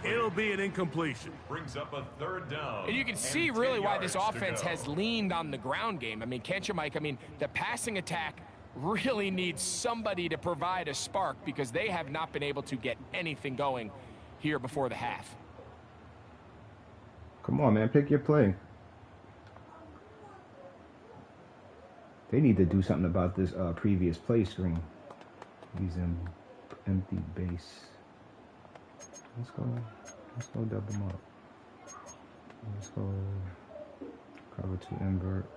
It'll be an incompletion. Brings up a 3rd down. And you can see really why this offense has leaned on the ground game. I mean, can't you, Mike? I mean, the passing attack really needs somebody to provide a spark because they have not been able to get anything going here before the half. Come on, man, pick your play. They need to do something about this previous play screen. Using empty base. Let's go double them up. Let's go cover 2 invert.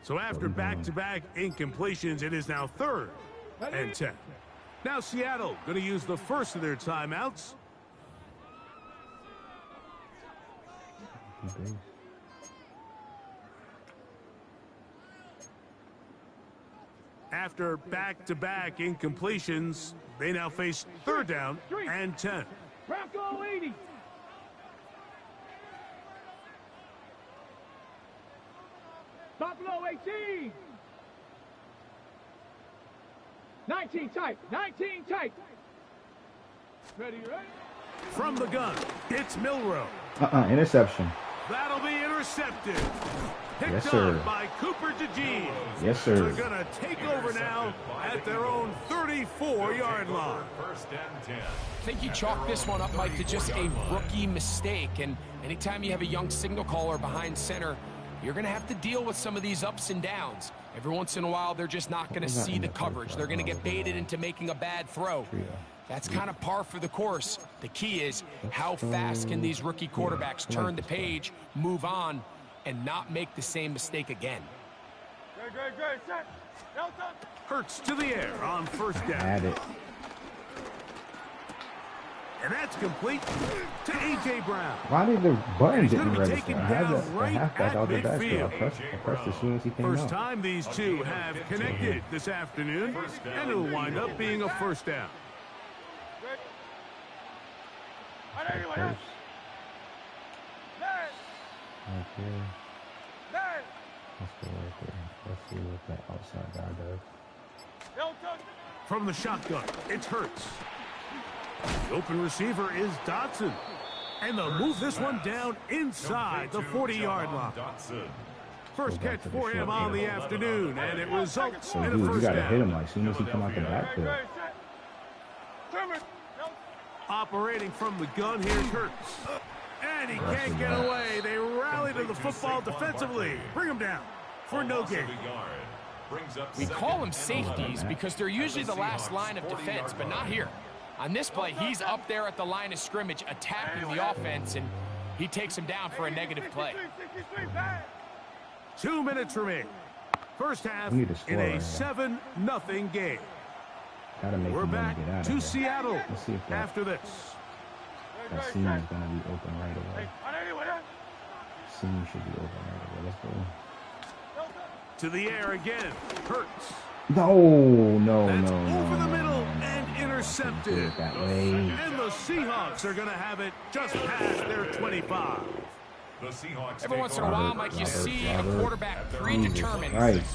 So after back-to-back incompletions, it is now 3rd and 10. Now Seattle going to use the first of their timeouts. After back-to-back incompletions, they now face 3rd down and 10. Bronco 80. Buffalo 18. 19 tight. 19 tight. Ready, ready? From the gun, it's Milrow. Interception. That'll be intercepted. Picked yes, sir. on by Cooper DeGene. Yes, sir. They're going to take over now at their own 34-yard line. 1st and 10. I think you chalk this one up, Mike, to just a rookie mistake. And anytime you have a young signal caller behind center, you're going to have to deal with some of these ups and downs. Every once in a while, they're just not going to see the coverage. They're going to get baited into making a bad throw. That's kind of par for the course. The key is how fast can these rookie quarterbacks turn the page, move on, and not make the same mistake again. Great. Set. Delta. Hurts to the air on 1st down. Had it. And that's complete to A.J. Brown. Why did the button didn't be register? taken I had down the right halfback at out the midfield. basket. I pressed as soon as he came First out. time these two have connected this afternoon, and it'll wind up being a 1st down. Okay. Let's go right there. Let's see what that outside guy does. From the shotgun, it's Hurts. The open receiver is Dotson. And they'll move this one down inside the 40-yard line. First catch for him on the afternoon, and it results in a 1st down. You gotta hit him like soon as he come out the backfield. Operating from the gun, here's Hurts. And he can't get away. They rally to the football defensively. Bring him down for no gain. We call them safeties because they're usually the last line of defense, but not here. On this play, he's up there at the line of scrimmage attacking the offense, and he takes him down for a negative play. 2 minutes remain. First half in a 7-0 game. We're back to Seattle after this. That seam is going to be open right away. Seam should be open right away. Let's go. To the air again. Hurts. No. That's over the middle and intercepted. That way. And the Seahawks are going to have it just past their 25. Every once in a while, Mike, you see a quarterback predetermined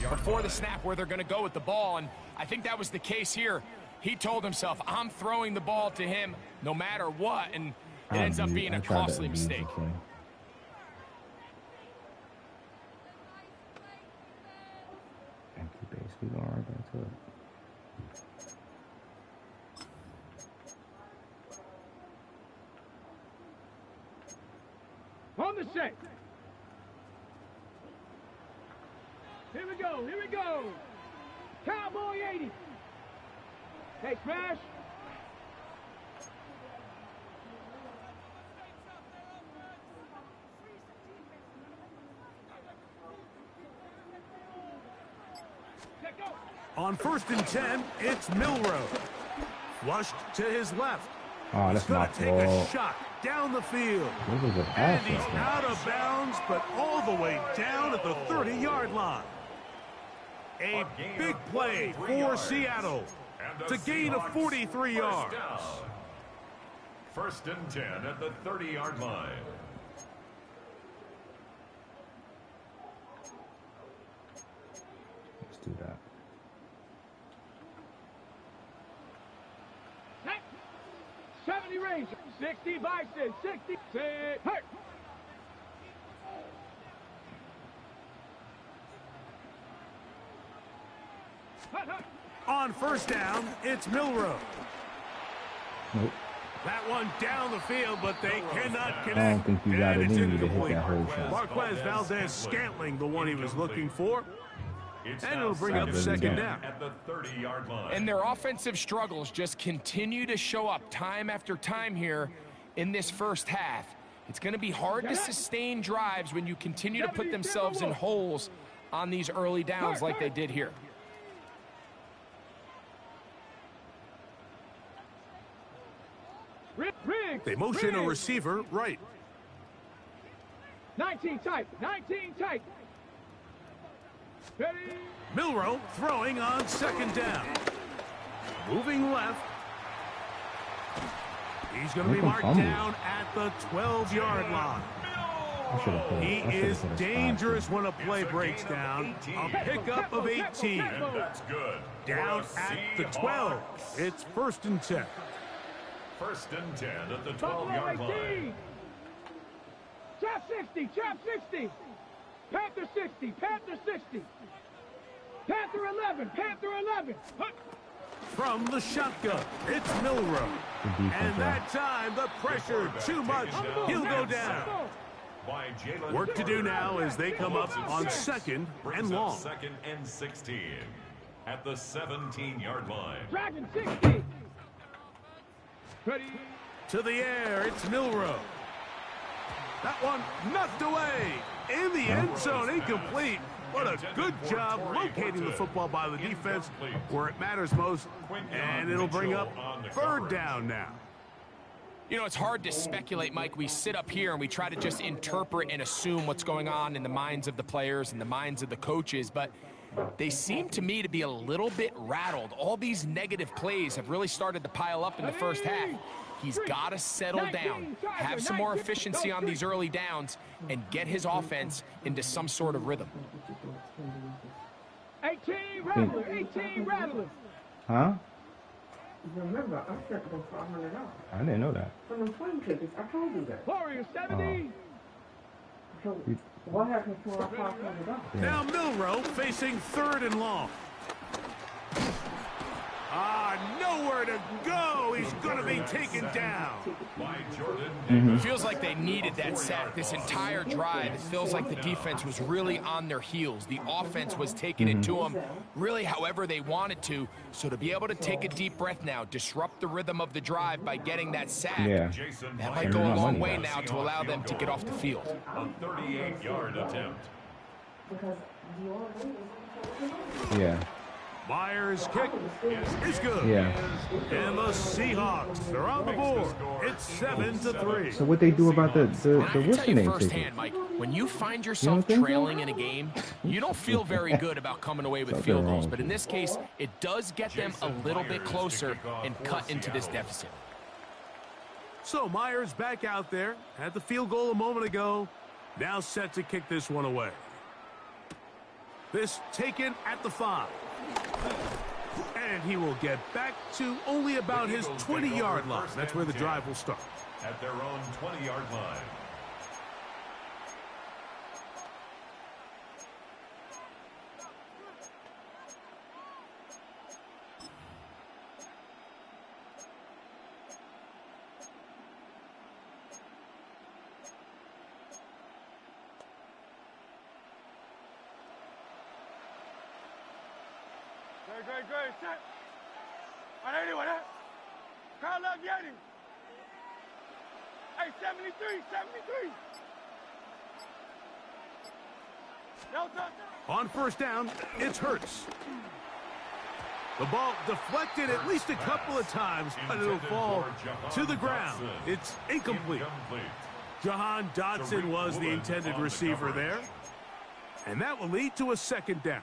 before the snap where they're going to go with the ball, and I think that was the case here. He told himself, I'm throwing the ball to him no matter what, and it ends up being a costly mistake. We going right back to it. On the set. Here we go. Here we go. Cowboy 80. Hey, smash. On 1st and 10, it's Milrow. Flushed to his left. Oh, that's my fault. He's going to take a shot down the field. And he's out of bounds, but all the way down at the 30-yard line. A big play for Seattle. It's a gain of 43 yards. 1st and 10 at the 30-yard line. Let's do that. 70 range, 60 Bison, 60, hurt. On 1st down, it's Milrow. Nope. That one down the field, but they cannot connect. I don't think you got it in you to hit that whole shot. Marquez Valdez-Scantling, the one he was looking for. And it'll bring up 2nd down. At the 30-yard line. And their offensive struggles just continue to show up time after time here in this first half. It's going to be hard to sustain drives when you continue to put themselves in holes on these early downs like they did here. They motion a receiver right. 19 tight, 19 tight. Milrow throwing on 2nd down. Moving left. He's going to be marked down at the 12-yard line. He is dangerous when a play breaks down. A pickup of 18. And that's good. Down at the 12. It's 1st and 10. 1st and 10 at the 12-yard line. Trap 60, trap 60. Panther 60, Panther 60. Panther 11, Panther 11. From the shotgun, it's Milrow. And that time, the pressure too much. He'll go down. Work to do now as they come up on 2nd and long. 2nd and 16 at the 17-yard line. Dragon 60. Ready. To the air, it's Milrow. That one knocked away. In the end zone, incomplete. What a good job locating the football by the defense where it matters most. And it'll bring up 3rd down now. You know, it's hard to speculate, Mike. We sit up here and we try to just interpret and assume what's going on in the minds of the players and the minds of the coaches, but they seem to me to be a little bit rattled. All these negative plays have really started to pile up in the first half. He's got to settle down, have some more efficiency on these early downs, and get his offense into some sort of rhythm. 18 Rattler, 18 Rattler. Huh? Remember, I sent them $500. I didn't know that. From the plane tickets, I told you that. Warrior 70. So what happened to our $500? Now Milrow facing 3rd and long. Nowhere to go. He's going to be taken down. It feels like they needed that sack this entire drive. It feels like the defense was really on their heels. The offense was taking it to them really however they wanted to. So to be able to take a deep breath now, disrupt the rhythm of the drive by getting that sack, that might go a long way now to allow them to get off the field. A 38-yard attempt. Yeah. Myers' kick is good. Yeah. And the Seahawks are on the board. It's 7-3. So what they do about the what's the name firsthand, Mike, when you find yourself trailing in a game, you don't feel very good about coming away with field goals. But in this case, it does get them a little bit closer and cut into this deficit. So Myers back out there. Had the field goal a moment ago. Now set to kick this one away. This taken at the 5. And he will get back to only about his 20-yard line. That's where the drive will start. At their own 20-yard line. Great, set. On anyone, huh? Carl love Yeti. Hey, 73. Delta. On first down, it's Hurts. The ball deflected at least a couple of times, but it'll fall to the ground. It's incomplete. Jahan Dotson was the intended receiver there. And that will lead to a second down.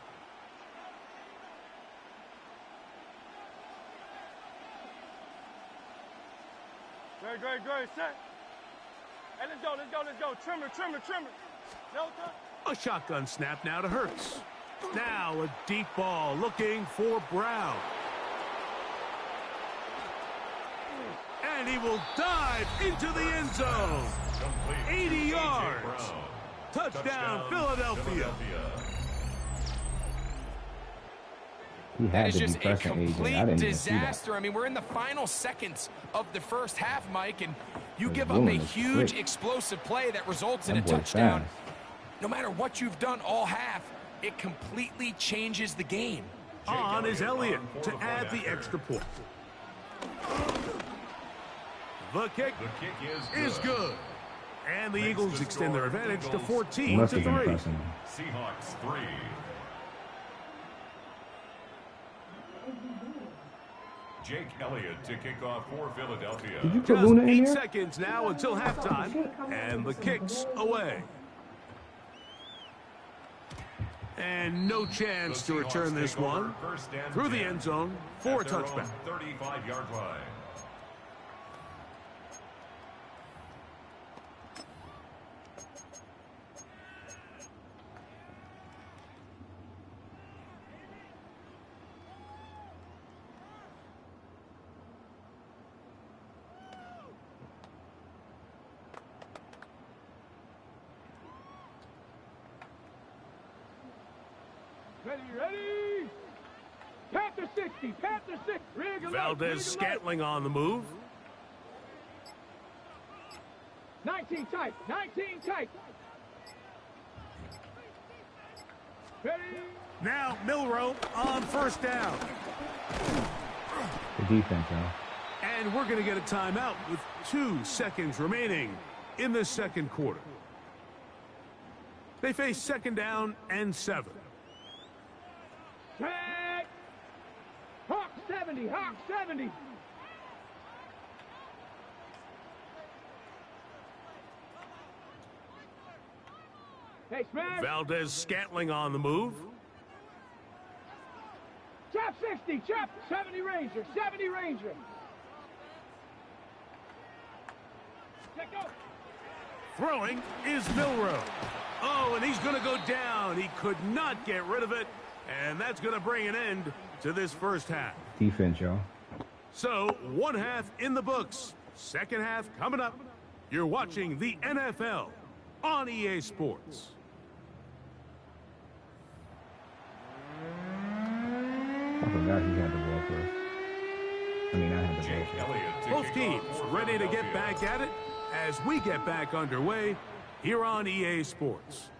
Great, set. Hey, let's go. Trimmer. Delta. A shotgun snap now to Hurts. Now a deep ball looking for Brown. And he will dive into the end zone. 80 yards. Touchdown, Philadelphia. That is just a complete disaster. I mean, we're in the final seconds of the first half, Mike, and you give up a huge explosive play that results in a touchdown. No matter what you've done all half, it completely changes the game. On is Elliott to add the extra point. The kick is good. And the Eagles extend their advantage to 14-3. Seahawks 3. Jake Elliott to kick off for Philadelphia. Did you put Luna in 8 there? seconds now until halftime, and the kick's away. And no chance to return this one through the end zone for a touchback. 35-yard line. Ready. Panther 60. Valdez-Scantling on the move. 19 tight. Ready. Now Milroe on first down. The defense, huh? And we're going to get a timeout with 2 seconds remaining in the second quarter. They face second down and 7. Tag. Hawk 70. Hey, Smash. Valdez-Scantling on the move. Chop 60. 70 Ranger. Let go. Throwing is Milroe. Oh, and he's going to go down. He could not get rid of it. And that's going to bring an end to this first half. Defense, y'all. So, one half in the books. Second half coming up. You're watching the NFL on EA Sports. I forgot he had the ball first. I mean, I had the ball first. Both teams ready to get back at it as we get back underway here on EA Sports.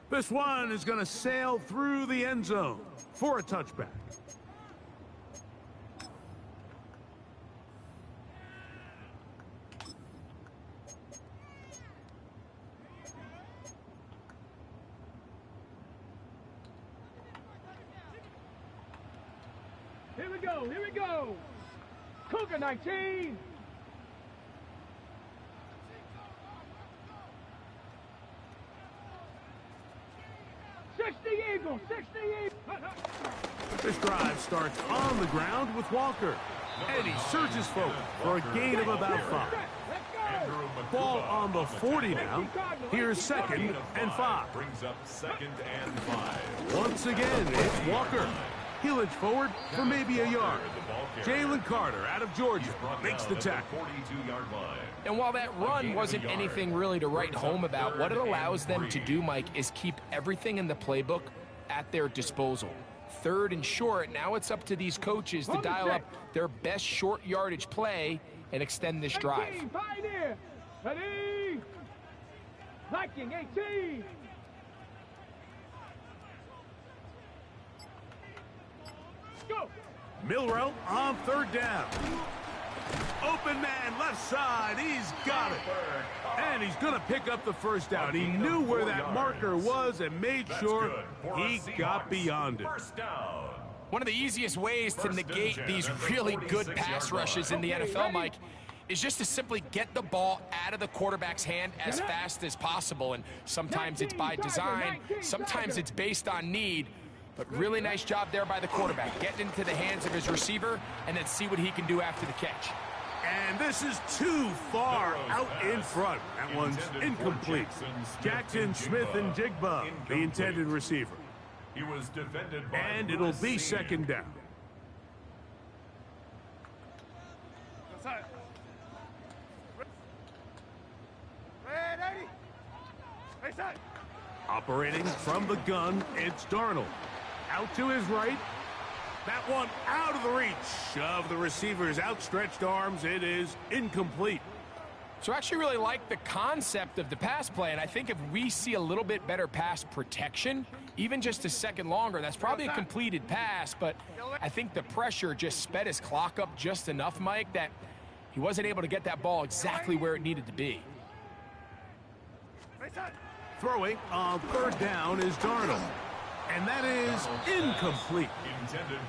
This one is going to sail through the end zone for a touchback. Here we go. Here we go. Cougar 19. 60 Eagles. 60 Eagles. This drive starts on the ground with Walker. And he surges forward for a gain of about 5. Ball on the 40 now. Here's 2nd and 5. Brings up 2nd and 5. Once again, it's Walker. He'll inch forward for maybe a yard. Jalen Carter out of Georgia makes the tackle. 42-yard line. And while that run wasn't anything really to write home about, what it allows them to do, Mike, is keep everything in the playbook at their disposal. 3rd and short, now it's up to these coaches to dial up their best short yardage play and extend this drive. Pioneer. Ready. Viking 18. Go. Milrow on 3rd down. Open man left side. He's got it. And he's going to pick up the 1st down. He knew where that marker was and made sure he got beyond it. First down. One of the easiest ways to negate these really good pass rushes in the NFL, Mike, is just to simply get the ball out of the quarterback's hand as fast as possible. And sometimes it's by design, sometimes it's based on need. But really nice job there by the quarterback. Getting into the hands of his receiver and then see what he can do after the catch. And this is too far out in front. That one's incomplete. Jackson, Smith, and Jigba, the intended receiver. He was defended by and it'll be 2nd down. Operating from the gun, it's Darnold. Out to his right. That one out of the reach of the receiver's outstretched arms. It is incomplete. So I actually really like the concept of the pass play, and I think if we see a little bit better pass protection, even just a second longer, that's probably a completed pass, but I think the pressure just sped his clock up just enough, Mike, that he wasn't able to get that ball exactly where it needed to be. Throwing on 3rd down is Darnold. And that is incomplete.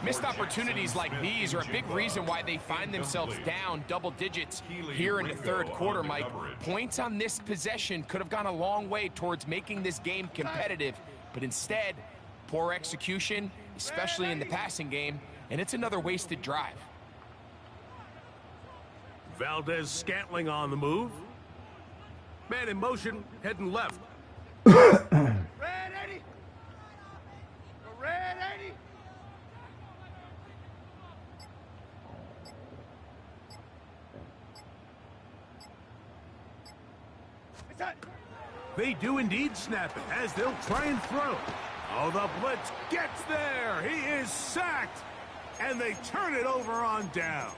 Missed opportunities like these are a big reason why they find themselves down double digits here in the 3rd quarter, Mike. Points on this possession could have gone a long way towards making this game competitive, but instead, poor execution, especially in the passing game, and it's another wasted drive. Valdez Scantling on the move. Man in motion, heading left. They do indeed snap it as they'll try and throw. Oh, the blitz gets there. He is sacked. And they turn it over on down.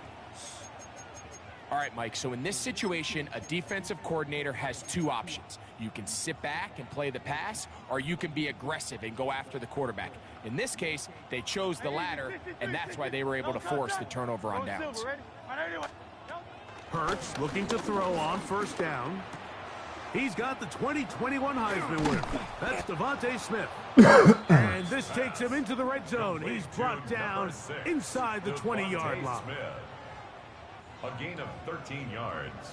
All right, Mike, so in this situation, a defensive coordinator has 2 options. You can sit back and play the pass, or you can be aggressive and go after the quarterback. In this case, they chose the latter, and that's why they were able to force the turnover on downs. Hurts looking to throw on 1st down. He's got the 2021 Heisman winner. That's Devontae Smith. And this takes him into the red zone. He's brought down inside the 20-yard line. A gain of 13 yards.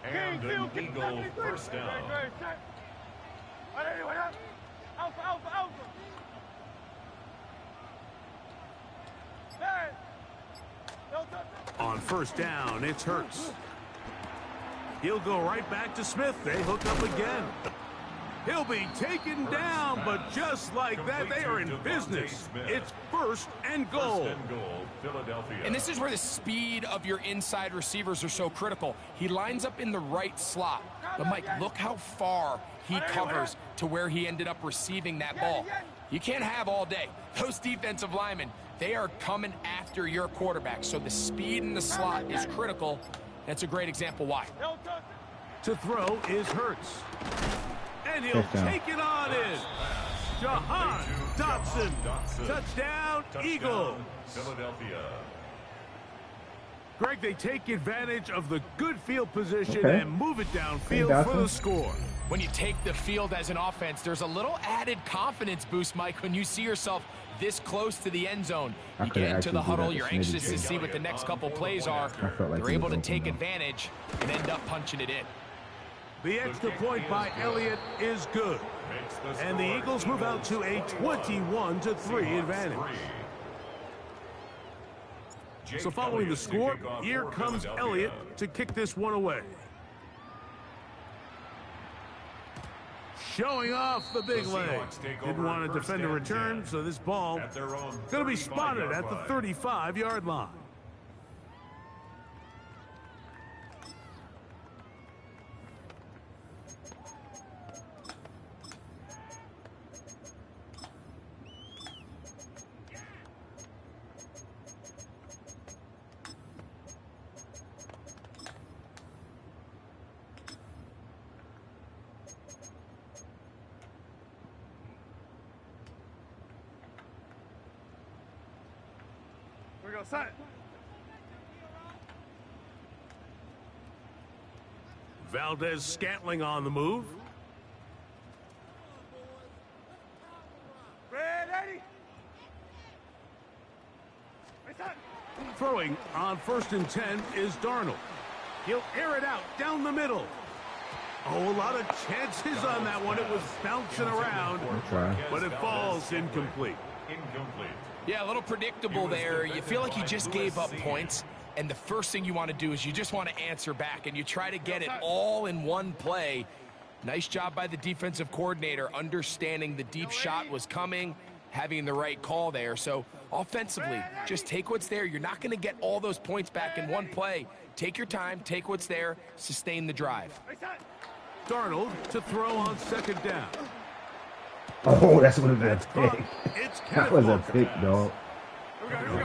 And an Eagle 1st down. On 1st down, it's Hurts. He'll go right back to Smith. They hook up again. He'll be taken down, but just like that, they are in business. It's 1st and goal. Philadelphia. And this is where the speed of your inside receivers are so critical. He lines up in the right slot. But, Mike, look how far he covers to where he ended up receiving that ball. You can't have all day. Those defensive linemen, they are coming after your quarterback. So the speed in the slot is critical. That's a great example why. To throw is Hurts. And he'll take it on in. Jahan Dotson. Touchdown, Eagles. Philadelphia. Greg, they take advantage of the good field position and move it downfield for the score. When you take the field as an offense, there's a little added confidence boost, Mike, when you see yourself this close to the end zone. You get into the huddle, you're anxious to see what the next couple plays are. You're able to take advantage and end up punching it in. The extra point by Elliott is good. And the Eagles move out to a 21-3 advantage. So following the score, here comes Elliott to kick this one away. Showing off the big leg. Didn't want to defend a return, so this ball going to be spotted at the 35-yard line. Valdez-Scantling on the move. Throwing on 1st and 10 is Darnold. He'll air it out down the middle. Oh, a lot of chances on that one. It was bouncing around, but it falls incomplete. Yeah, a little predictable there. You feel like you just gave up points, and the first thing you want to do is you just want to answer back, and you try to get it all in one play. Nice job by the defensive coordinator, understanding the deep shot was coming, having the right call there. So offensively, just take what's there. You're not going to get all those points back in one play. Take your time, take what's there, sustain the drive. Darnold to throw on 2nd down. Oh, that's what it was. That was a pick, dog.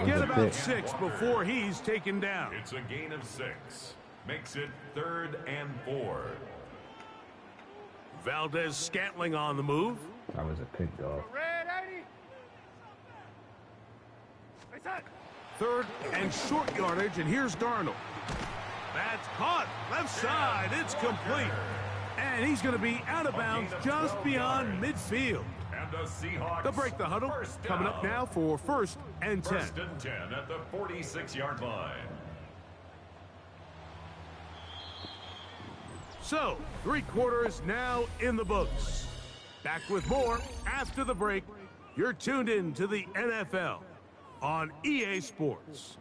Get about 6 before he's taken down. It's a gain of 6. Makes it 3rd and 4. Valdez-Scantling on the move. That was a pick, dog. 3rd and short yardage, and here's Darnold. That's caught. Left side. It's complete. And he's going to be out of bounds just beyond midfield. And the Seahawks. They'll break the huddle. Coming up now for 1st and 10. 1st and 10 at the 46-yard line. So, 3 quarters now in the books. Back with more after the break. You're tuned in to the NFL on EA Sports.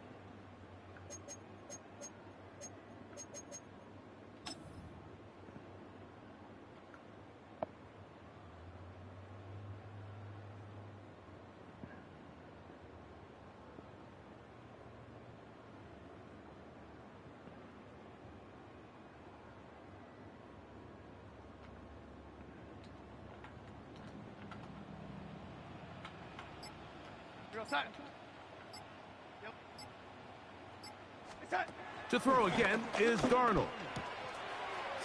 To throw again is Darnold.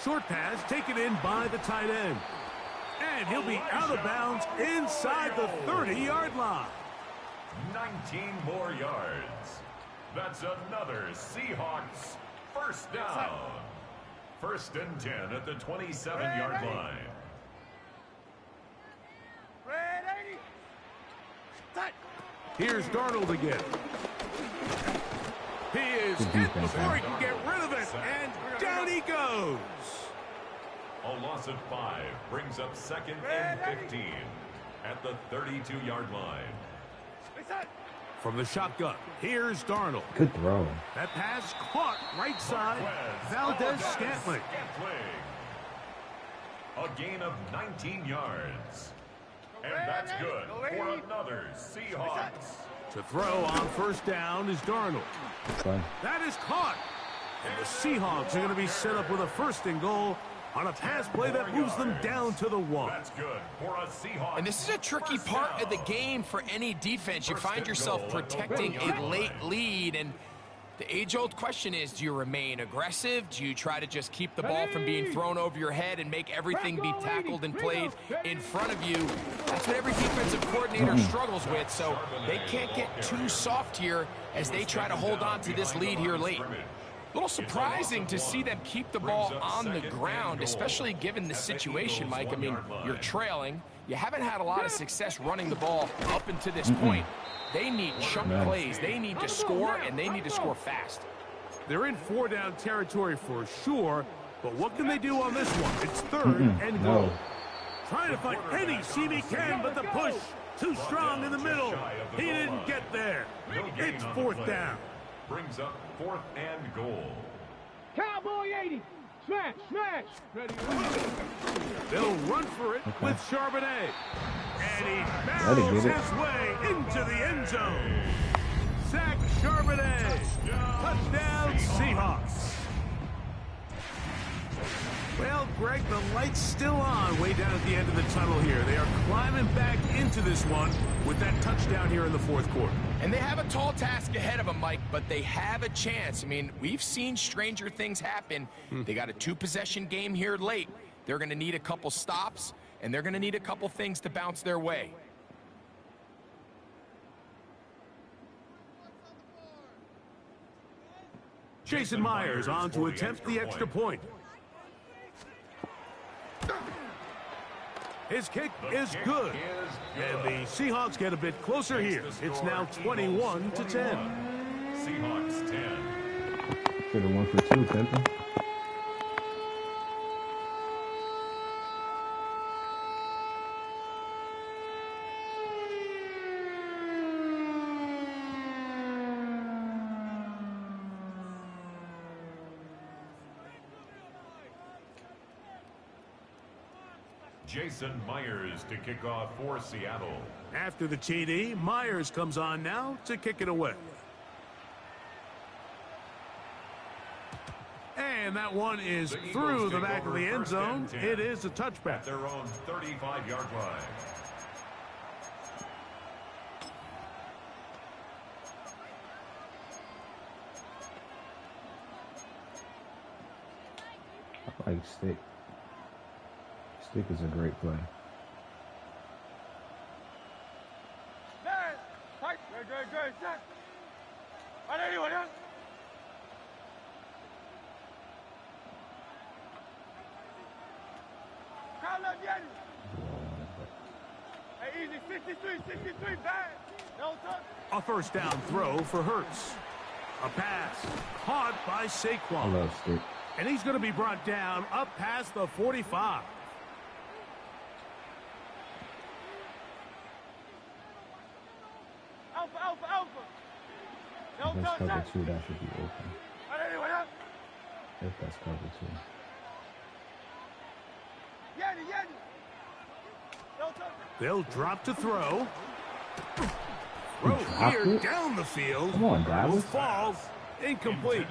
Short pass taken in by the tight end. And he'll be out of bounds inside the 30-yard line. 19 more yards. That's another Seahawks 1st down. 1st and 10 at the 27-yard line. Here's Darnold again. He is hit before he can get rid of it, and down he goes. A loss of 5 brings up 2nd and 15 at the 32-yard line. From the shotgun, here's Darnold. Good throw. That pass caught right side. Valdez-Scantling. A gain of 19 yards. And that's good for another Seahawks. To throw on 1st down is Darnold. That is caught. And the Seahawks are going to be set up with a 1st and goal on a pass play that moves them down to the 1. That's good for a Seahawks. And this is a tricky part of the game for any defense. You find yourself protecting a late lead, and The age-old question is, do you remain aggressive? Do you try to just keep the ball from being thrown over your head and make everything be tackled and played in front of you? That's what every defensive coordinator struggles with, so they can't get too soft here as they try to hold on to this lead here late. A little surprising to see them keep the ball on the ground, especially given the situation, Mike. I mean, you're trailing. You haven't had a lot of success running the ball up until this point. They need chunk plays. They need to score, and they need to score fast. They're in 4-down territory for sure, but what can they do on this one? It's 3rd and goal. Trying to find any seam he can, but the push too strong in the middle. He didn't get there. It's 4th down. Brings up 4th and goal. Cowboy 80. Smash, smash. Ready. They'll run for it with Charbonnet. And he barrels his way into the end zone. Zach Charbonnet. Touchdown, Seahawks. Well, Greg, the light's still on way down at the end of the tunnel here. They are climbing back into this one with that touchdown here in the 4th quarter. And they have a tall task ahead of them, Mike, but they have a chance. I mean, we've seen stranger things happen. They got a 2-possession game here late. They're going to need a couple stops, and they're going to need a couple things to bounce their way. Jason Myers on to attempt the extra point. His kick is good. And the Seahawks get a bit closer here. It's now 21-10. Seahawks 10. Should have won for 2, Temple. Jason Myers to kick off for Seattle. After the TD, Myers comes on now to kick it away. And that one is through the back of the end zone. It is a touchback. At their own 35-yard line. I like stick. Stick is a great play. A 1st down throw for Hurts. A pass caught by Saquon. I love stick. And he's going to be brought down up past the 45. If that's cover 2, that should be open. If that's cover 2. They'll drop to throw. Throw here down the field. Come on, Dallas. Falls incomplete.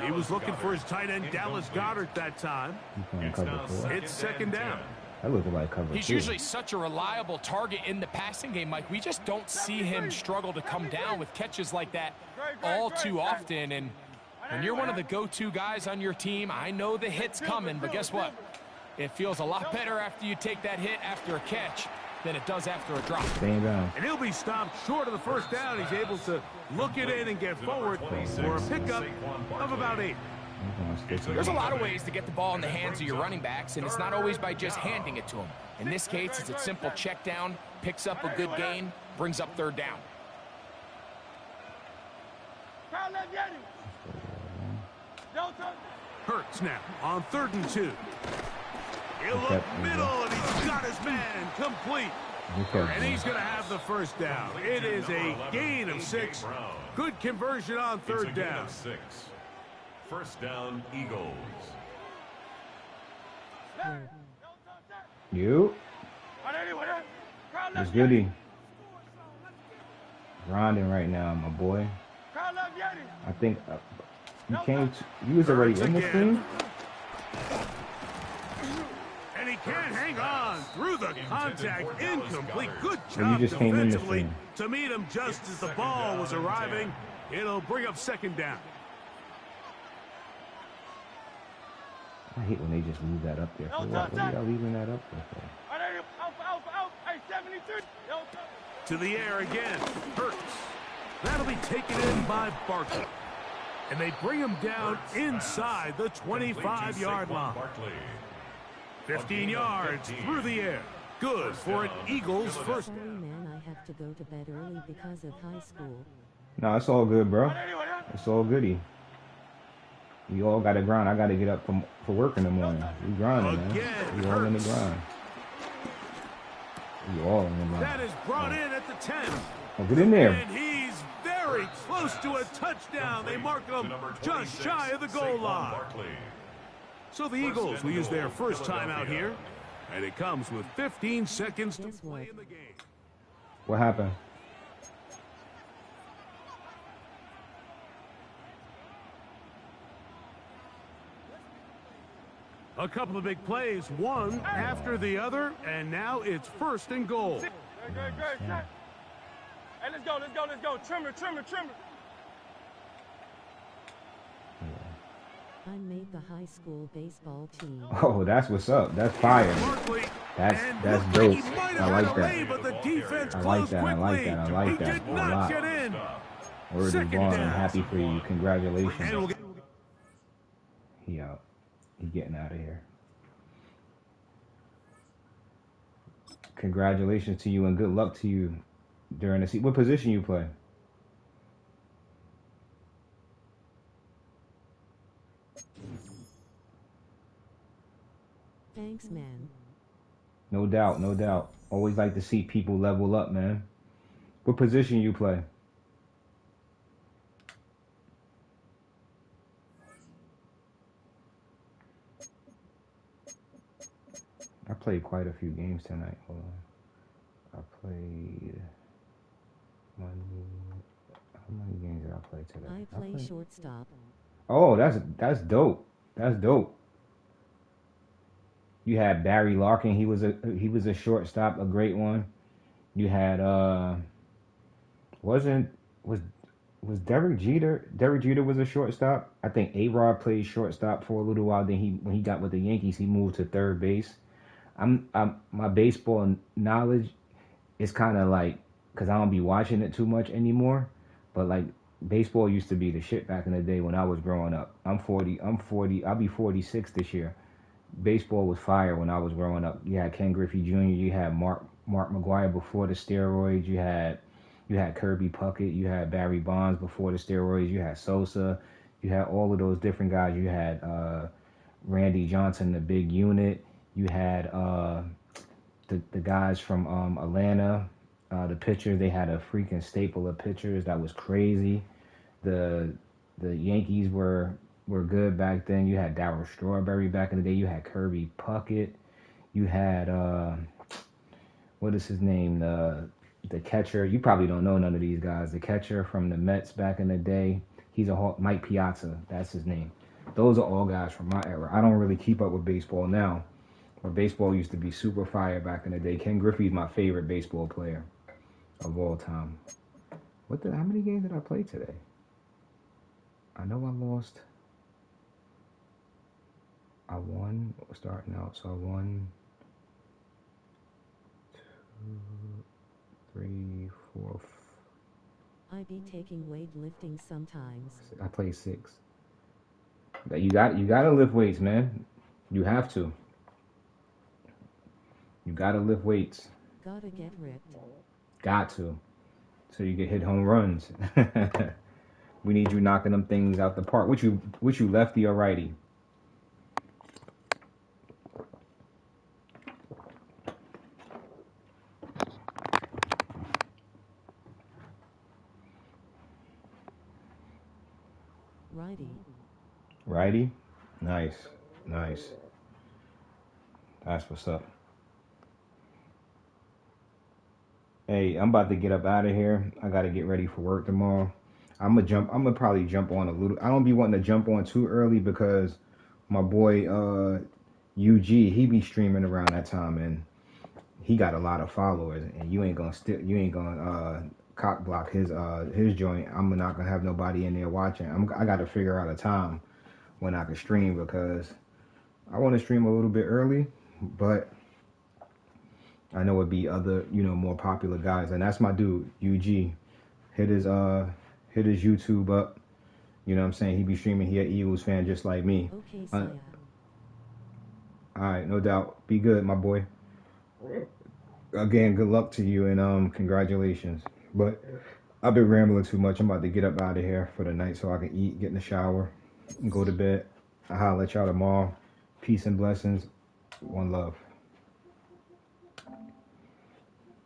He was looking for his tight end, Dallas Goedert, that time. It's 2nd down. That looked like cover 2. He's usually such a reliable target in the passing game, Mike. We just don't see him struggle to come down with catches like that all too often. And when you're one of the go-to guys on your team, I know the hit's coming, but guess what? It feels a lot better after you take that hit after a catch than it does after a drop. Staying down. And he'll be stopped short of the 1st down. He's able to look it in and get forward for a pickup of about 8. There's a lot of ways to get the ball in the hands of your running backs, and it's not always by just handing it to them. In this case, it's a simple check down, picks up a good gain, brings up 3rd down. Hurts now on 3rd and 2. He'll look middle, and he's got his man complete. And he's going to have the 1st down. It is a gain of 6. Good conversion on 3rd down. 6. 1st down, Eagles. You. It's goody. Grinding right now, my boy. I think you was already in this thing. And he can't hang on through the contact. Incomplete. Good you job just came in this defensively thing. to meet him just as the ball was arriving. It'll bring up 2nd down. I hate when they just leave that up there. For what? What are y'all leaving that up there for? To the air again. Hurts. That'll be taken in by Barkley. And they bring him down inside the 25-yard line. 15 yards through the air. Good for an Eagles first. Sorry, man, I have to go to bed early because of high school. No, it's all good, bro. It's all goody. We all got to grind. I got to get up for work in the morning. We grinding, man. We all in the grind. We all in the grind. That is brought in at the 10. Oh, get in there. And he's very close to a touchdown. They mark him just shy of the goal line. So the Eagles will use their first time out here. And it comes with 15 seconds to play in the game. What happened? A couple of big plays, one after the other, and now it's first and goal. Good. Hey, let's go. Trimmer. I made the high school baseball team. Oh, that's what's up. That's fire. That's dope. I like that. I like that a lot. Word is born. I'm happy for you. Congratulations. He out. He getting out of here. Congratulations to you and good luck to you during the season. What position you play? Thanks, man. No doubt. Always like to see people level up, man. What position you play? I played quite a few games tonight. Hold on. I played how many games did I play today? I play shortstop. Oh, that's dope. That's dope. You had Barry Larkin. He was a shortstop, a great one. You had was Derek Jeter? Derek Jeter was a shortstop. I think A-Rod played shortstop for a little while. Then when he got with the Yankees, he moved to third base. My baseball knowledge is kind of like, because I don't be watching it too much anymore, but like baseball used to be the shit back in the day when I was growing up. I'm 40. I'll be 46 this year. Baseball was fire when I was growing up. You had Ken Griffey Jr. You had Mark McGwire before the steroids. You had Kirby Puckett. You had Barry Bonds before the steroids. You had Sosa. You had all of those different guys. You had Randy Johnson, the big unit. You had the guys from Atlanta, the pitchers. They had a freaking staple of pitchers that was crazy. The Yankees were good back then. You had Darryl Strawberry back in the day. You had Kirby Puckett. You had what is his name? The catcher. You probably don't know none of these guys. The catcher from the Mets back in the day. He's Mike Piazza. That's his name. Those are all guys from my era. I don't really keep up with baseball now. But baseball used to be super fire back in the day. Ken Griffey's my favorite baseball player of all time. How many games did I play today? I know I lost. I won starting out, so I won 2, 3, 4. I be taking weightlifting sometimes. I play 6. You gotta lift weights, man. You have to. You gotta lift weights. Gotta get ripped. Got to. So you can hit home runs. We need you knocking them things out the park. Which you lefty or righty? Righty? Nice. That's what's up. Hey, I'm about to get up out of here. I got to get ready for work tomorrow. I'm gonna probably jump on a little. I don't be wanting to jump on too early because my boy UG, he be streaming around that time and he got a lot of followers and you ain't gonna cock block his joint. I'm not gonna have nobody in there watching. I got to figure out a time when I can stream because I want to stream a little bit early, but I know it'd be other, more popular guys, and that's my dude, UG. Hit his YouTube up. You know what I'm saying? He be streaming. He an Eagles fan just like me. Okay, all right, no doubt. Be good, my boy. Again, good luck to you, and congratulations. But I've been rambling too much. I'm about to get up out of here for the night so I can eat, get in the shower, and go to bed. I'll holler at y'all tomorrow. Peace and blessings. One love.